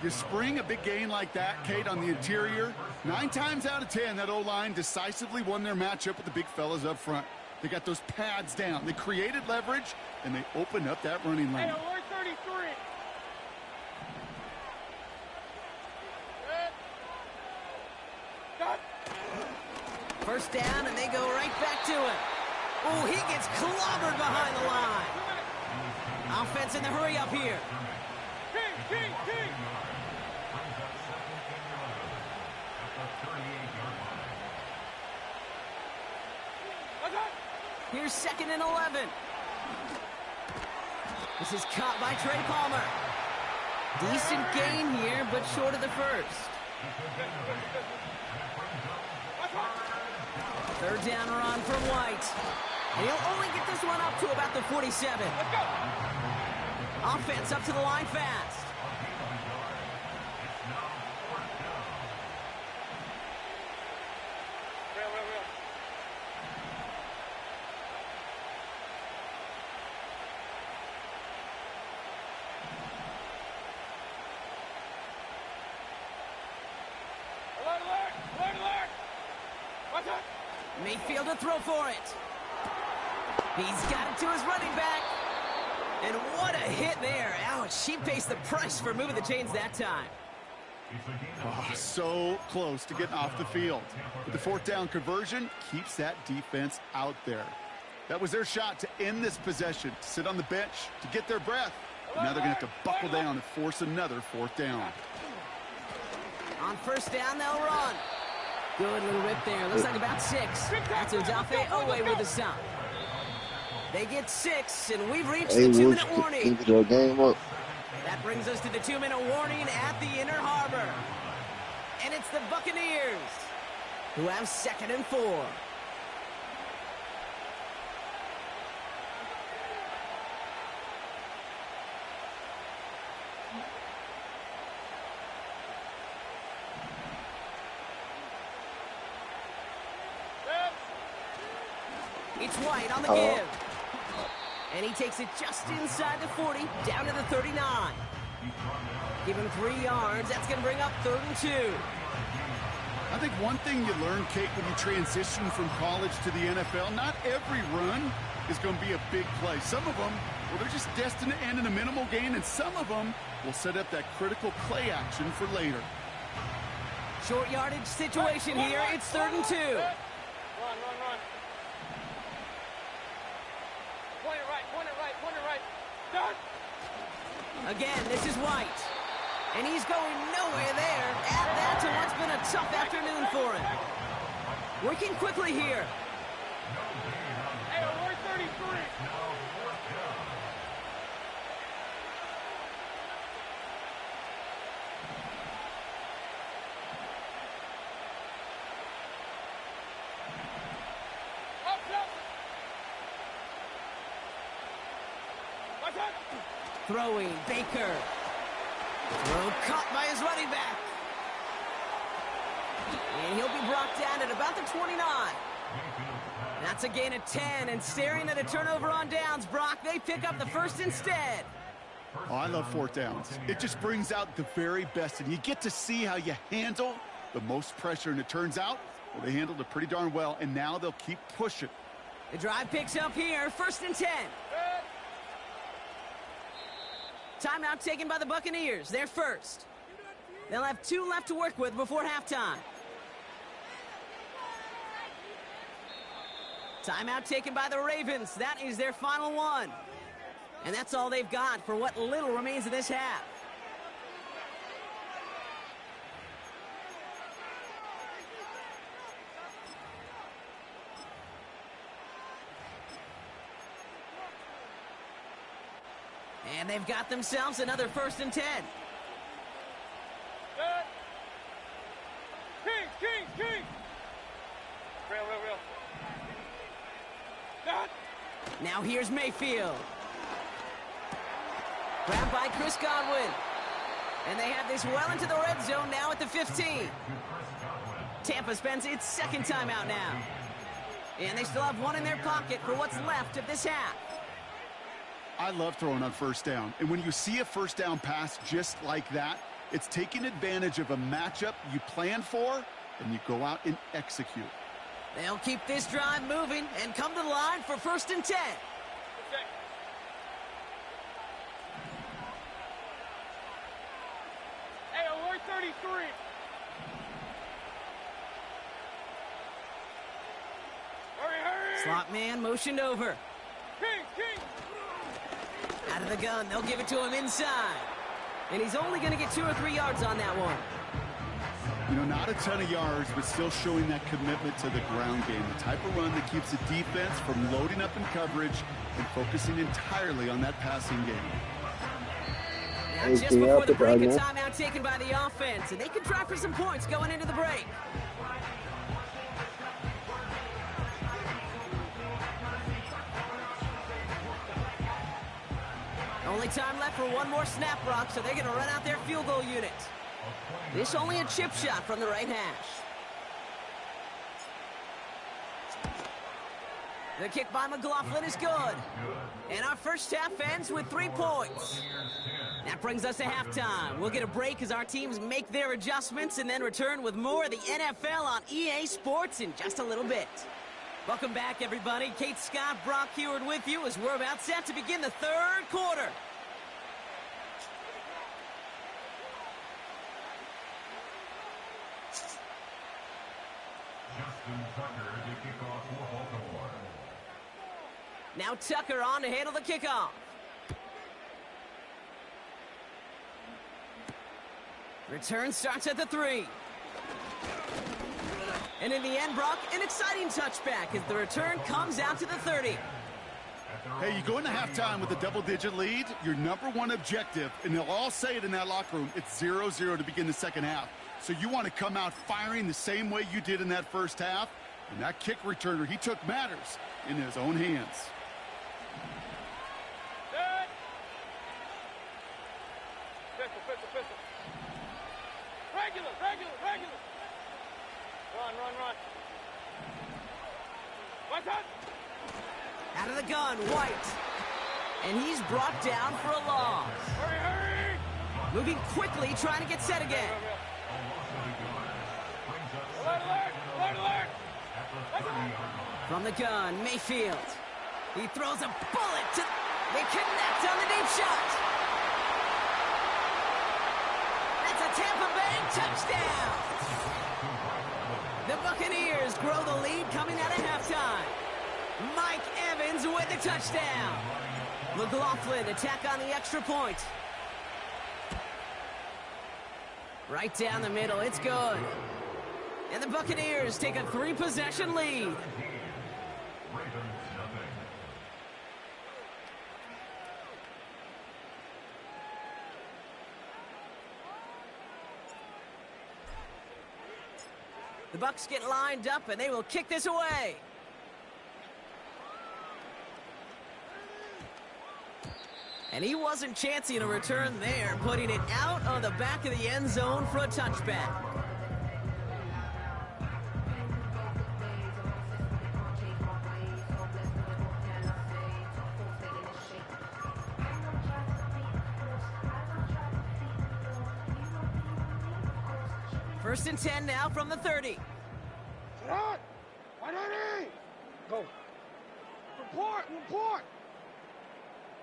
You spring a big gain like that, Kate, on the interior. 9 times out of 10, that O-line decisively won their matchup with the big fellas up front. They got those pads down. They created leverage, and they opened up that running lane. Hey, we're 33. First down, and they go right back to it. Oh, he gets clobbered behind the line. Offense in the hurry up here. King. Here's 2nd and 11. This is caught by Trey Palmer. Decent gain here, but short of the first. 3rd down run for White. And he'll only get this one up to about the 47. Let's go. Offense up to the line fast. Mayfield to throw for it. He's got it to his running back. And what a hit there. Ouch, she pays the price for moving the chains that time. Oh, so close to getting off the field. But the 4th down conversion keeps that defense out there. That was their shot to end this possession, to sit on the bench, to get their breath. But now they're going to have to buckle down and force another 4th down. On 1st down, they'll run. Good little rip there. Looks like about 6. That's Odafe Owe with the stop. They get 6, and we've reached the 2-minute warning. That brings us to the 2-minute warning at the Inner Harbor. And it's the Buccaneers who have 2nd and 4. It's White on the give. And he takes it just inside the 40, down to the 39. Give him 3 yards. That's going to bring up 3rd and 2. I think one thing you learn, Kate, when you transition from college to the NFL, not every run is going to be a big play. Some of them Well, they're just destined to end in a minimal gain, and some of them will set up that critical play action for later. Short yardage situation here. It's 3rd and 2. Run. Point it right. Done. Again, this is White. And he's going nowhere there. Add that to what's been a tough afternoon for him. Working quickly here. Hey, we're 33. Throwing, Baker. Throw caught by his running back. And he'll be brought down at about the 29. That's a gain of 10, and staring at a turnover on downs, Brock, they pick up the first instead. Oh, I love 4th downs. It just brings out the very best, and you get to see how you handle the most pressure, and it turns out, well, they handled it pretty darn well, and now they'll keep pushing. The drive picks up here, 1st and 10. Timeout taken by the Buccaneers. They're first. They'll have 2 left to work with before halftime. Timeout taken by the Ravens. That is their final one. And that's all they've got for what little remains of this half. And they've got themselves another 1st and 10. King. Real. Done. Now here's Mayfield. Grabbed by Chris Godwin. And they have this well into the red zone now at the 15. Tampa spends its 2nd timeout now. And they still have 1 in their pocket for what's left of this half. I love throwing on 1st down. And when you see a 1st down pass just like that, it's taking advantage of a matchup you plan for, and you go out and execute. They'll keep this drive moving and come to the line for 1st and 10. Hey, we're 33. Hurry. Slot man motioned over. King. Out of the gun, they'll give it to him inside. And he's only going to get 2 or 3 yards on that one. You know, not a ton of yards, but still showing that commitment to the ground game. The type of run that keeps the defense from loading up in coverage and focusing entirely on that passing game. Now, just before the break, a timeout taken by the offense, and they can try for some points going into the break. Only time left for 1 more snap, Brock, so they're going to run out their field goal unit. This only a chip shot from the right hash. The kick by McLaughlin is good. And our first half ends with 3 points. That brings us to halftime. We'll get a break as our teams make their adjustments and then return with more of the NFL on EA Sports in just a little bit. Welcome back, everybody. Kate Scott, Brock Heward with you as we're about set to begin the 3rd quarter. Now Tucker on to handle the kickoff. Return starts at the 3. And in the end, Brock, an exciting touchback as the return comes out to the 30. Hey, you go into halftime with a double-digit lead, your number 1 objective, and they'll all say it in that locker room, it's 0-0 to begin the 2nd half. So you want to come out firing the same way you did in that 1st half. And that kick returner, he took matters in his own hands. Pistol. Regular. Run. What's up? Out of the gun, White. And he's brought down for a loss. Hurry. Moving quickly, trying to get set again. Alert. From the gun, Mayfield. He throws a bullet to... They connect on the deep shot. That's a Tampa Bay touchdown. The Buccaneers grow the lead coming out of halftime. Mike Evans with the touchdown. McLaughlin attack on the extra point. Right down the middle, it's good. And the Buccaneers take a 3-possession lead. The Bucs get lined up, and they will kick this away. And he wasn't chancing a return there, putting it out of the back of the end zone for a touchback. First and 10 now from the 30. Go. Report.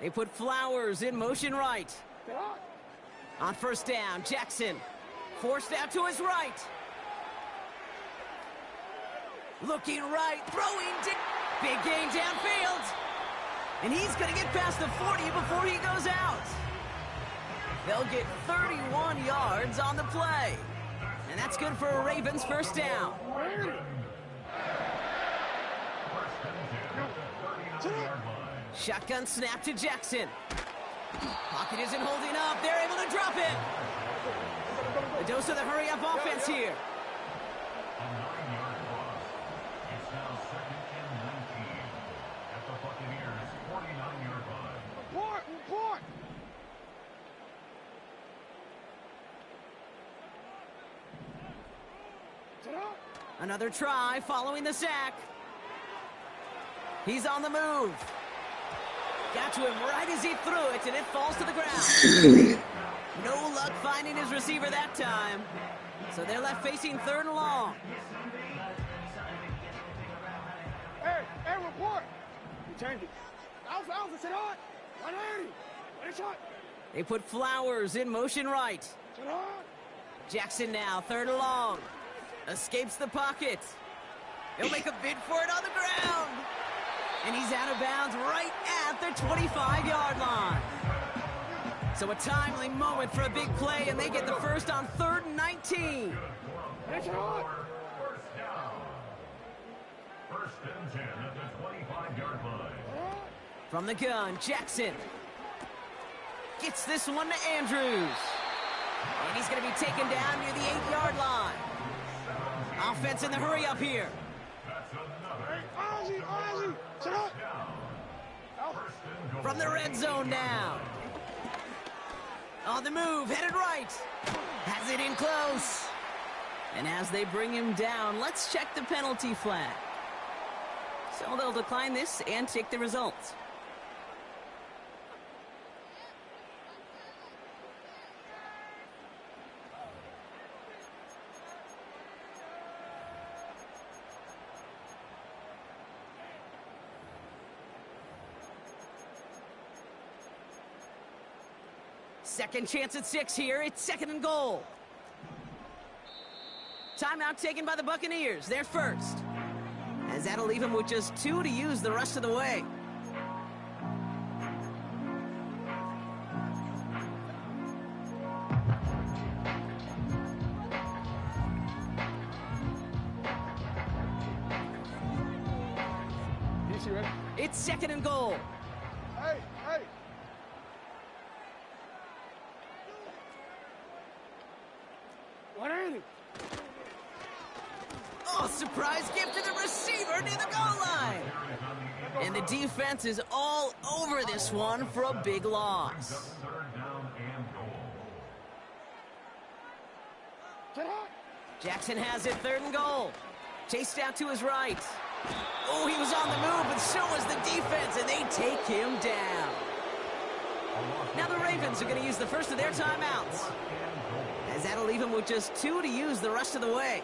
They put Flowers in motion right. On first down, Jackson forced out to his right. Looking right, throwing big gain downfield. And he's going to get past the 40 before he goes out. They'll get 31 yards on the play. And that's good for a Ravens first down. Shotgun snap to Jackson. Pocket isn't holding up. They're able to drop it. The dose of the hurry-up offense here. A 9-yard loss. It's now 2nd and 19 at the Buccaneers' 49-yard line. Report. Another try following the sack. He's on the move. Got to him right as he threw it, and it falls to the ground. No luck finding his receiver that time. So they're left facing 3rd and long. Hey, report. You turned it. Alpha, sit on. 180. Ready shot. They put Flowers in motion right. Sit on. Jackson now, 3rd and long. Escapes the pocket. He'll make a bid for it on the ground. And he's out of bounds right at the 25-yard line. So a timely moment for a big play, and they get the first on 3rd and 19. First down. First and 10 at the 25-yard line. From the gun, Jackson gets this one to Andrews. And he's going to be taken down near the 8-yard line. Offense in the hurry up here. Ozzy, sit up. From the red zone now. On the move, headed right. Has it in close. And as they bring him down, let's check the penalty flag. So they'll decline this and take the results. Second chance at 6 here. It's 2nd and goal. Timeout taken by the Buccaneers. They're first. As that'll leave them with just 2 to use the rest of the way. It's 2nd and goal. Hey. Oh, surprise gift to the receiver near the goal line. And the defense is all over this one for a big loss. Jackson has it, 3rd and goal. Chased out to his right. Oh, he was on the move, but so was the defense, and they take him down. Now the Ravens are going to use the first of their timeouts. As that'll leave him with just 2 to use the rest of the way.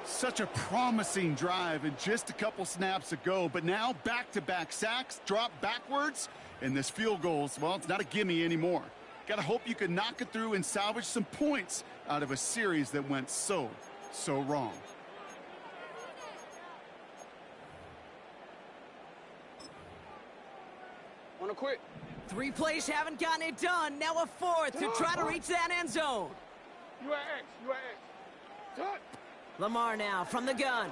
Such a promising drive and just a couple snaps ago, but now back-to-back sacks, drop backwards, And this field goal, well, it's not a gimme anymore. Got to hope you can knock it through and salvage some points out of a series that went so wrong. Wanna quit? 3 plays haven't gotten it done. Now a 4th to try to reach that end zone. You at X. You at X. Touch. Lamar now from the gun.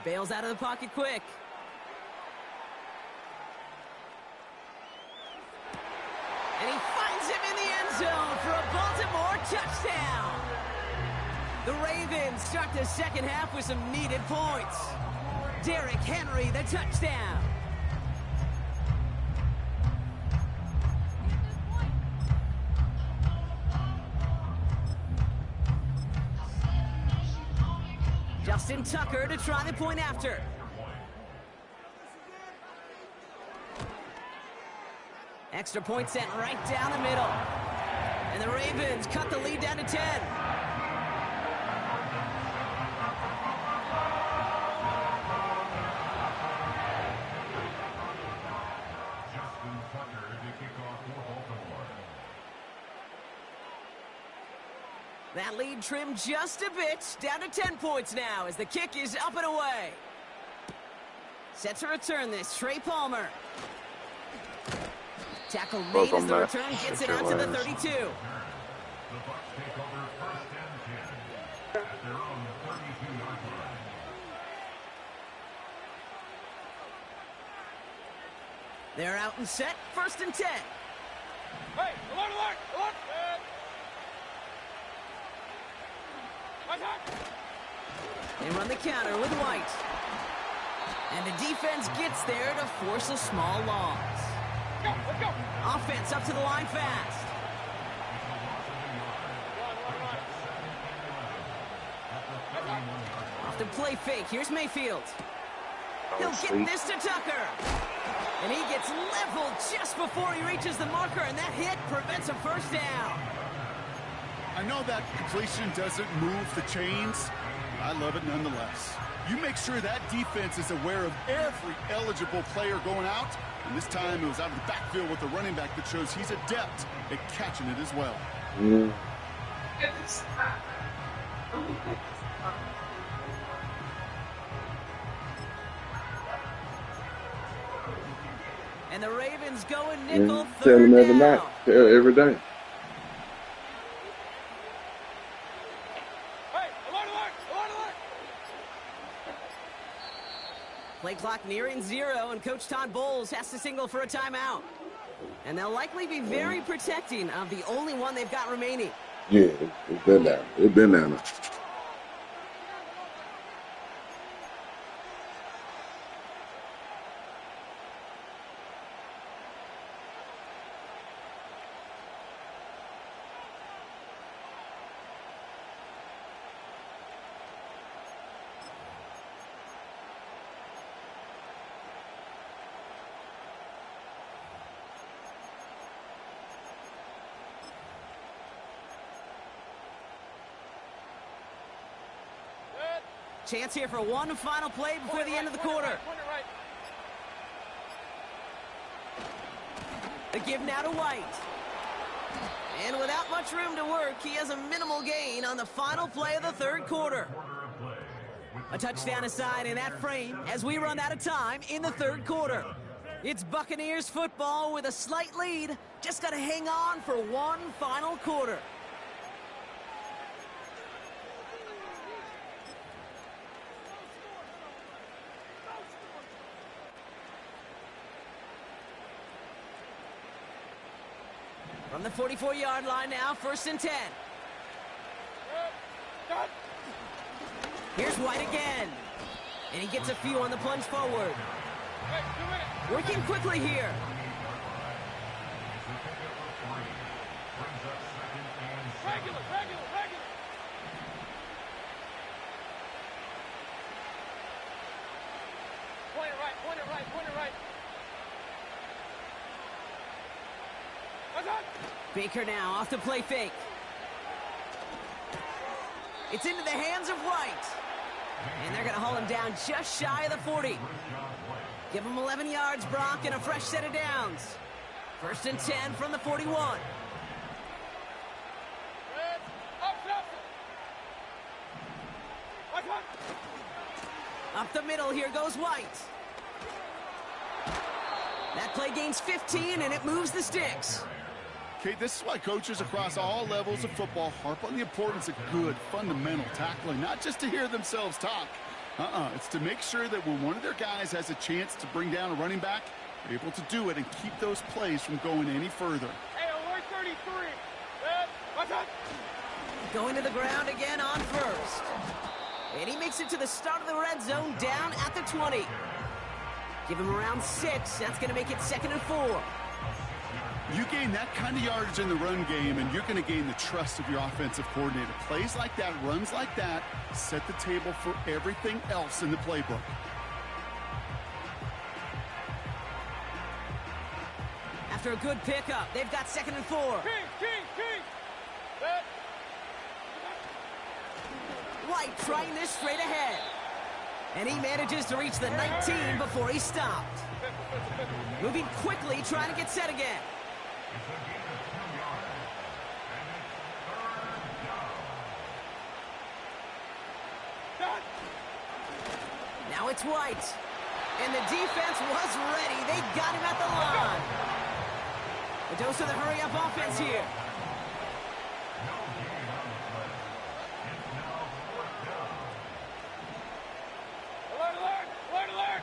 Bails out of the pocket quick. And he finds him in the end zone for a Baltimore touchdown. The Ravens start the second half with some needed points. Derrick Henry, the touchdown. Justin Tucker to try the point after. Extra point sent right down the middle. And the Ravens cut the lead down to 10. Justin Tucker to kick off for Baltimore. That lead trimmed just a bit, down to 10 points now as the kick is up and away. Set to return this, Trey Palmer. Tackle made as the return gets it out to the 32. The Bucs take over 1st and 10 at their own 32-yard line. They're out and set, 1st and 10. Hey, alert, alert, alert. They run the counter with White. And the defense gets there to force a small loss. Let's go. Offense up to the line fast. Off the play fake. Here's Mayfield. He'll get this to Tucker. And he gets leveled just before he reaches the marker, and that hit prevents a first down. I know that completion doesn't move the chains. I love it nonetheless. You make sure that defense is aware of every eligible player going out. And this time it was out of the backfield with a running back that shows he's adept at catching it as well. And the Ravens go in nickel Tell them third every down. night. Tell every day. Hey, alert, alert, alert, alert. Play clock nearing 0, and Coach Todd Bowles has to signal for a timeout. And they'll likely be very protecting of the only one they've got remaining. Yeah, it's been down. It's been down there. Chance here for one final play before the end of the quarter. The give now to White. And without much room to work, he has a minimal gain on the final play of the third quarter. A touchdown aside in that frame as we run out of time in the third quarter. It's Buccaneers football with a slight lead. Just got to hang on for one final quarter. From the 44-yard line now, 1st and 10. Here's White again. And he gets a few on the plunge forward. Working quickly here. Regular. Point it right. Baker now off the play fake. It's into the hands of White. And they're going to haul him down just shy of the 40. Give him 11 yards, Brock, and a fresh set of downs. First and 10 from the 41. Up the middle, here goes White. That play gains 15, and it moves the sticks. Okay, this is why coaches across all levels of football harp on the importance of good, fundamental tackling, not just to hear themselves talk. It's to make sure that when one of their guys has a chance to bring down a running back, they're able to do it and keep those plays from going any further. Hey, alert 33. Going to the ground again on first. And he makes it to the start of the red zone down at the 20. Give him around 6. That's going to make it 2nd and 4. You gain that kind of yardage in the run game, and you're going to gain the trust of your offensive coordinator. Plays like that, runs like that, set the table for everything else in the playbook. After a good pickup, they've got 2nd and 4. King. White trying this straight ahead. And he manages to reach the 19 before he stopped. Moving quickly, trying to get set again. Now it's White. And the defense was ready. They got him at the line. A dose of the hurry-up offense here. Alert!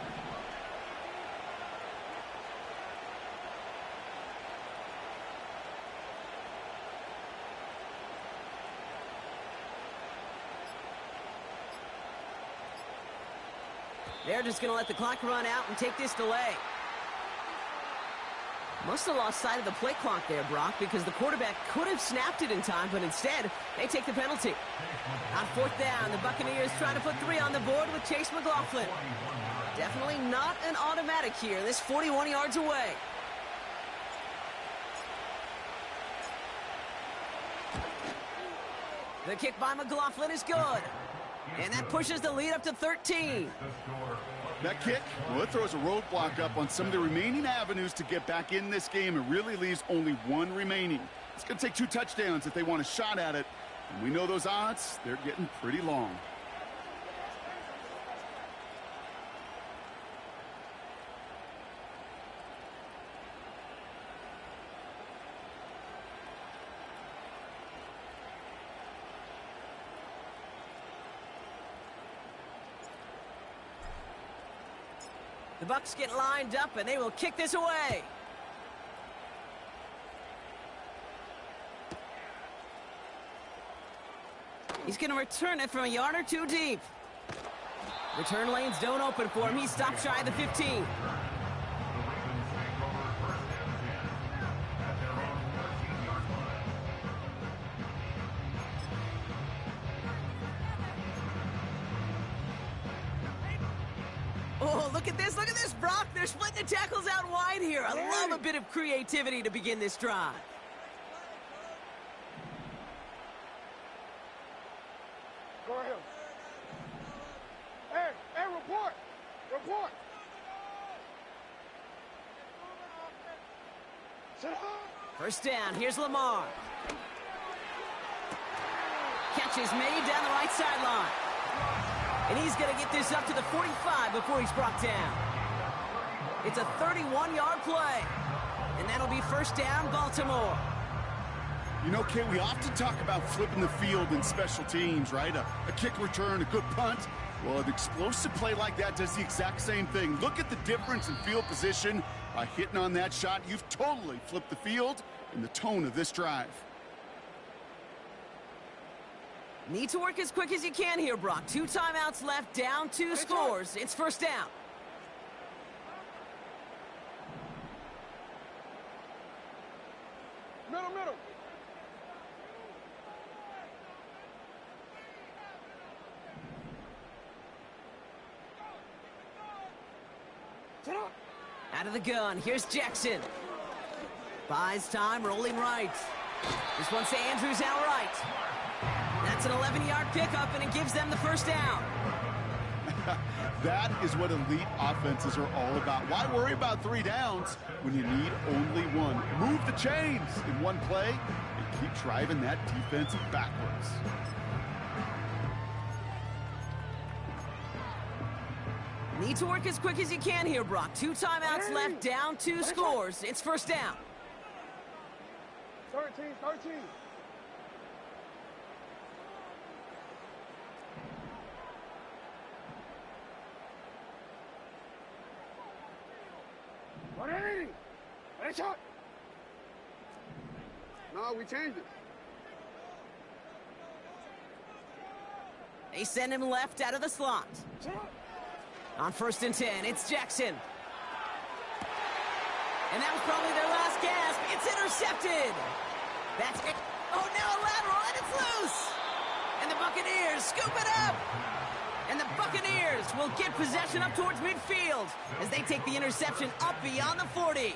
They're just going to let the clock run out and take this delay. Must have lost sight of the play clock there, Brock, because the quarterback could have snapped it in time, but instead, they take the penalty. On 4th down, the Buccaneers trying to put 3 on the board with Chase McLaughlin. Definitely not an automatic here. This 41 yards away. The kick by McLaughlin is good. And that pushes the lead up to 13. That kick, well, it throws a roadblock up on some of the remaining avenues to get back in this game. It really leaves only 1 remaining. It's going to take 2 touchdowns if they want a shot at it. And we know those odds, they're getting pretty long. The Bucs get lined up, and they will kick this away. He's going to return it from a yard or 2 deep. Return lanes don't open for him. He stopped shy of the 15. Oh, look at this, Brock. They're splitting the tackles out wide here. I love a bit of creativity to begin this drive. Go ahead. Hey, report. First down, here's Lamar. Catch is made down the right sideline. And he's going to get this up to the 45 before he's brought down. It's a 31-yard play. And that'll be first down, Baltimore. You know, Kate, we often talk about flipping the field in special teams, right? A kick return, a good punt. Well, an explosive play like that does the exact same thing. Look at the difference in field position. By hitting on that shot, you've totally flipped the field and the tone of this drive. Need to work as quick as you can here, Brock. 2 timeouts left, down 2 scores. It's first down. Middle. Out of the gun, here's Jackson. Buys time, rolling right. This one's to Andrews out right. That's an 11-yard pickup, and it gives them the first down. That is what elite offenses are all about. Why worry about 3 downs when you need only one? Move the chains in one play and keep driving that defense backwards. Need to work as quick as you can here, Brock. 2 timeouts left, down 2 scores. It's first down. 13. Shot. No, we changed it. They send him left out of the slot. On 1st and 10, it's Jackson. And that was probably their last gasp. It's intercepted. That's it. Oh, now a lateral, and it's loose. And the Buccaneers scoop it up. And the Buccaneers will get possession up towards midfield as they take the interception up beyond the 40.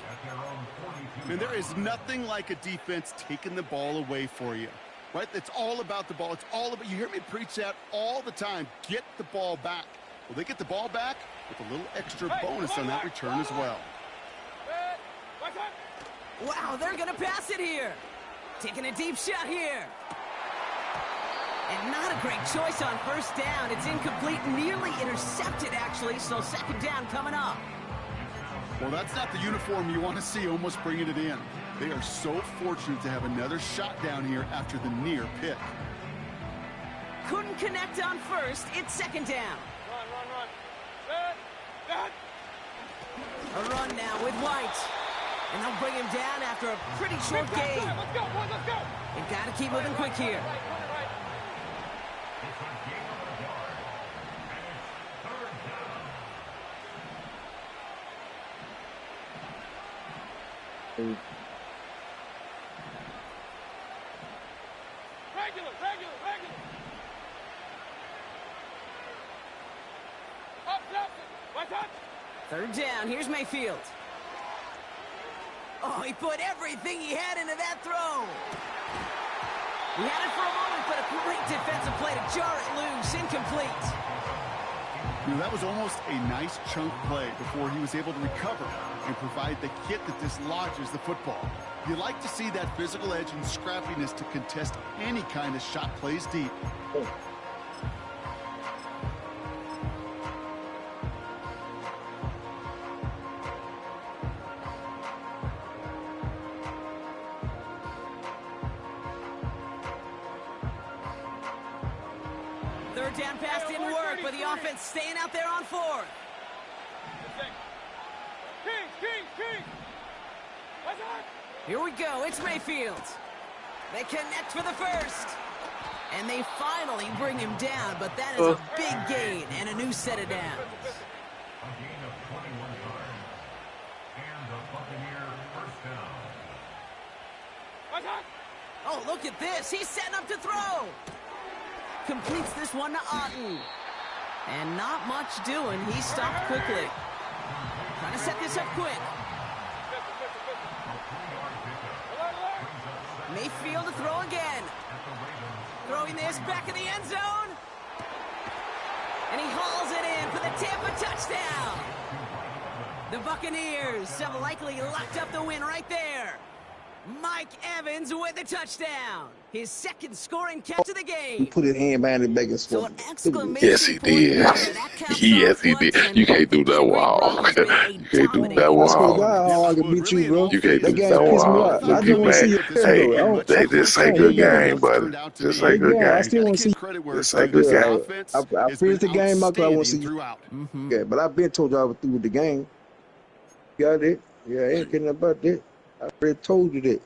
And there is nothing like a defense taking the ball away for you, right? It's all about the ball. It's all about, you hear me preach that all the time. Get the ball back. Well, they get the ball back with a little extra bonus on that return as well. Wow, they're going to pass it here. Taking a deep shot here. And not a great choice on 1st down. It's incomplete, nearly intercepted, actually, so 2nd down coming up. Well, that's not the uniform you want to see almost bringing it in. They are so fortunate to have another shot down here after the near pick. Couldn't connect on 1st. It's 2nd down. Run. A run now with White. And they'll bring him down after a pretty short game. Let's go, boys, let's go. They've got to keep moving quick here. Regular. Up, my touch. 3rd down, here's Mayfield. Oh, he put everything he had into that throw. He had it for a moment, but a great defensive play to jar it loose, incomplete. You know, that was almost a nice chunk play before he was able to recover and provide the hit that dislodges the football. You like to see that physical edge and scrappiness to contest any kind of shot plays deep. Third down pass didn't work, but the offense staying out there on 4th. King. Here we go, it's Mayfield. They connect for the 1st. And they finally bring him down, but that is a big gain and a new set of downs. A gain of 21 yards. And the Buccaneer first down. Oh, look at this. He's setting up to throw. Completes this one to Otten. And not much doing. He stopped quickly. Trying to set this up quick. Mayfield to throw again. Throwing this back in the end zone. And he hauls it in for the Tampa touchdown. The Buccaneers have likely locked up the win right there. Mike Evans with the touchdown. His 2nd scoring catch of the game. He put his hand behind his back and So swung. an exclamation Yes, he point did. there. That counts Yes, off he once, did. and You can't do the that wall. Broncos made a You can't do dominating that I swear to wall. God, I can beat you, bro. You can't That do game that pissed me wall. off. I Look, just you want to see man. your fist, Hey, though. this ain't good game, buddy. This ain't good Yeah, I game. still want to see. This ain't good game. I finished the game out because I want to see you. Yeah, but I've been told you I was through with the game. Got it? Yeah, I ain't kidding about that. I already told you that.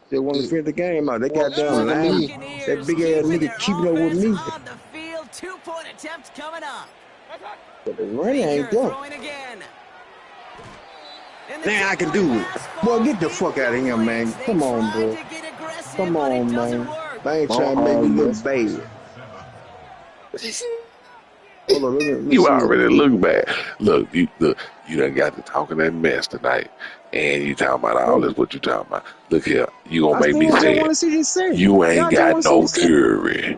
They want to finish the game out. They got down line. That big ass nigga keeping up with me. On the field, 2-point attempt coming up. But the running ain't done. Throwing again. Now I can do it. Boy, get the fuck out of here, man. Come on, bro. Come on, man. I ain't trying to make me look bad. Hold on, let me You see. already look bad. Look, you done got to talking that mess tonight, and you talking about all this. What you talking about? Look here, you gonna make me say want to it. see this say. You ain't Y'all got just no wanna see this say. Curry.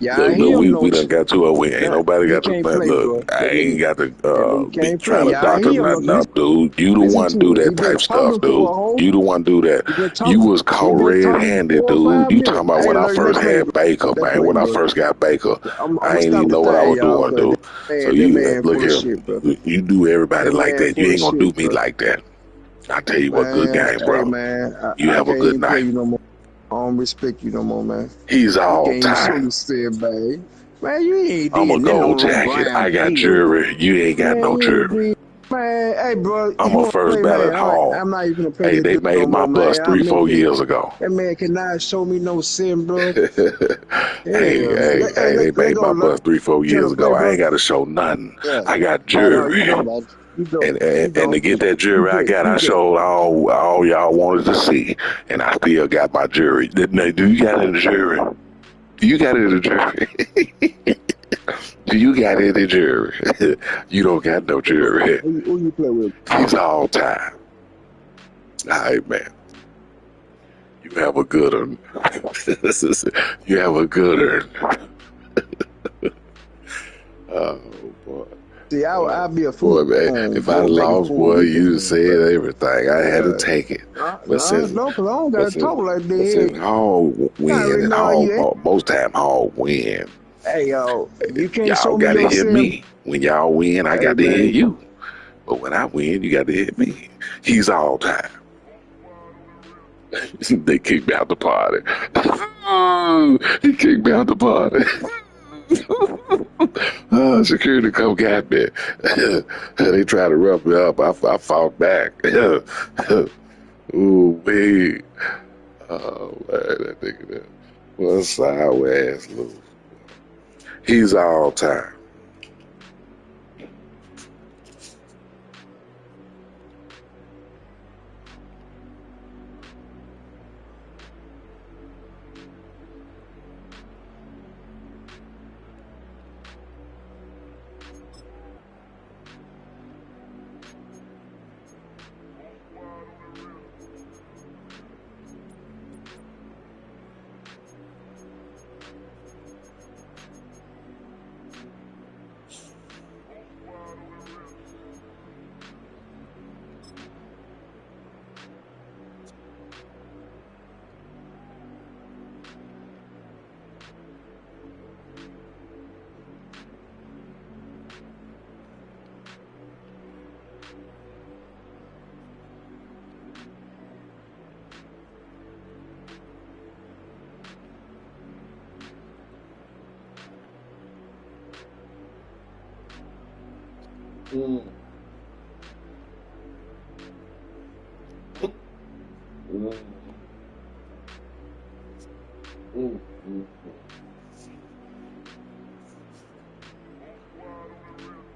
Yeah, I Look, hear him, we no. done got to it. We ain't That, nobody he got to, can't man, play, look, bro. I ain't got to That nigga be can't trying play. to Yeah, I doctor hear him. nothing Listen, up, dude. You the listen one to do it. He that been type stuff, talking for dude. a whole. You the one do that. He been You talking. was He caught been talking for red-handed, 4 or dude. 5 You minutes. talking about Hey, when I let's first play, had bro. Baker, Let's man. play, When I bro. first got Baker, I'm I gonna ain't stop even the know what I thing, was y'all, doing, cause dude. So that you, man look full of here. shit, bro. You do everybody That like man that. You full ain't of gonna do shit, me bro. like that. I tell you what, good Man, game, hey bro. man, You I have a can't good even play night. you no more. I don't respect you no more, man. He's You all can't even show time. yourself, babe. Man, you ain't I'm a did nothing gold on no jacket. Brian I got Field. jury. You ain't got Man, no you ain't jury. did. Man, Hey, bro, I'm you a want to first play, ballot man? Hall. I'm not even gonna play Hey, that they dude no made my more, bus man. 3-4 years ago. That man cannot show me no sin, bro. Hey, Hell, hey, hey, they let made go. my bus 3-4 You trying years to play, ago. I bro? ain't got to show nothing. Yeah. I got No, jury. you don't. You And, don't. You and and to don't. get that You jury I just, got, you I just. showed all y'all wanted to see, and I still got my jury. Didn't they? Do you got any jury? Do you got any jury? Do you got any jury? You don't got no jury. Who you play with? He's all time. All right, man. You have a good one. You have a good one. Oh boy. See, I'll be a Boy, fool man, if I going back and lost, forth boy, with you, you man. But said everything. I had to take it. But since, no, because I don't but gotta since, talk like but that. since Hog I win already and know how you act. most time Hog win, Hey, yo, you can't y'all show me got to your hear sin. me. When y'all win, I Hey, got to hear man. you. But when I win, you got to hear me. He's all time. They kicked me out the party. He kicked me out the party. Security come got me. They tried to rough me up. I fought back. Ooh, wait. Oh, man, that nigga there. What a sour ass loser. He's all time. Mm. Mm. Mm. Mm.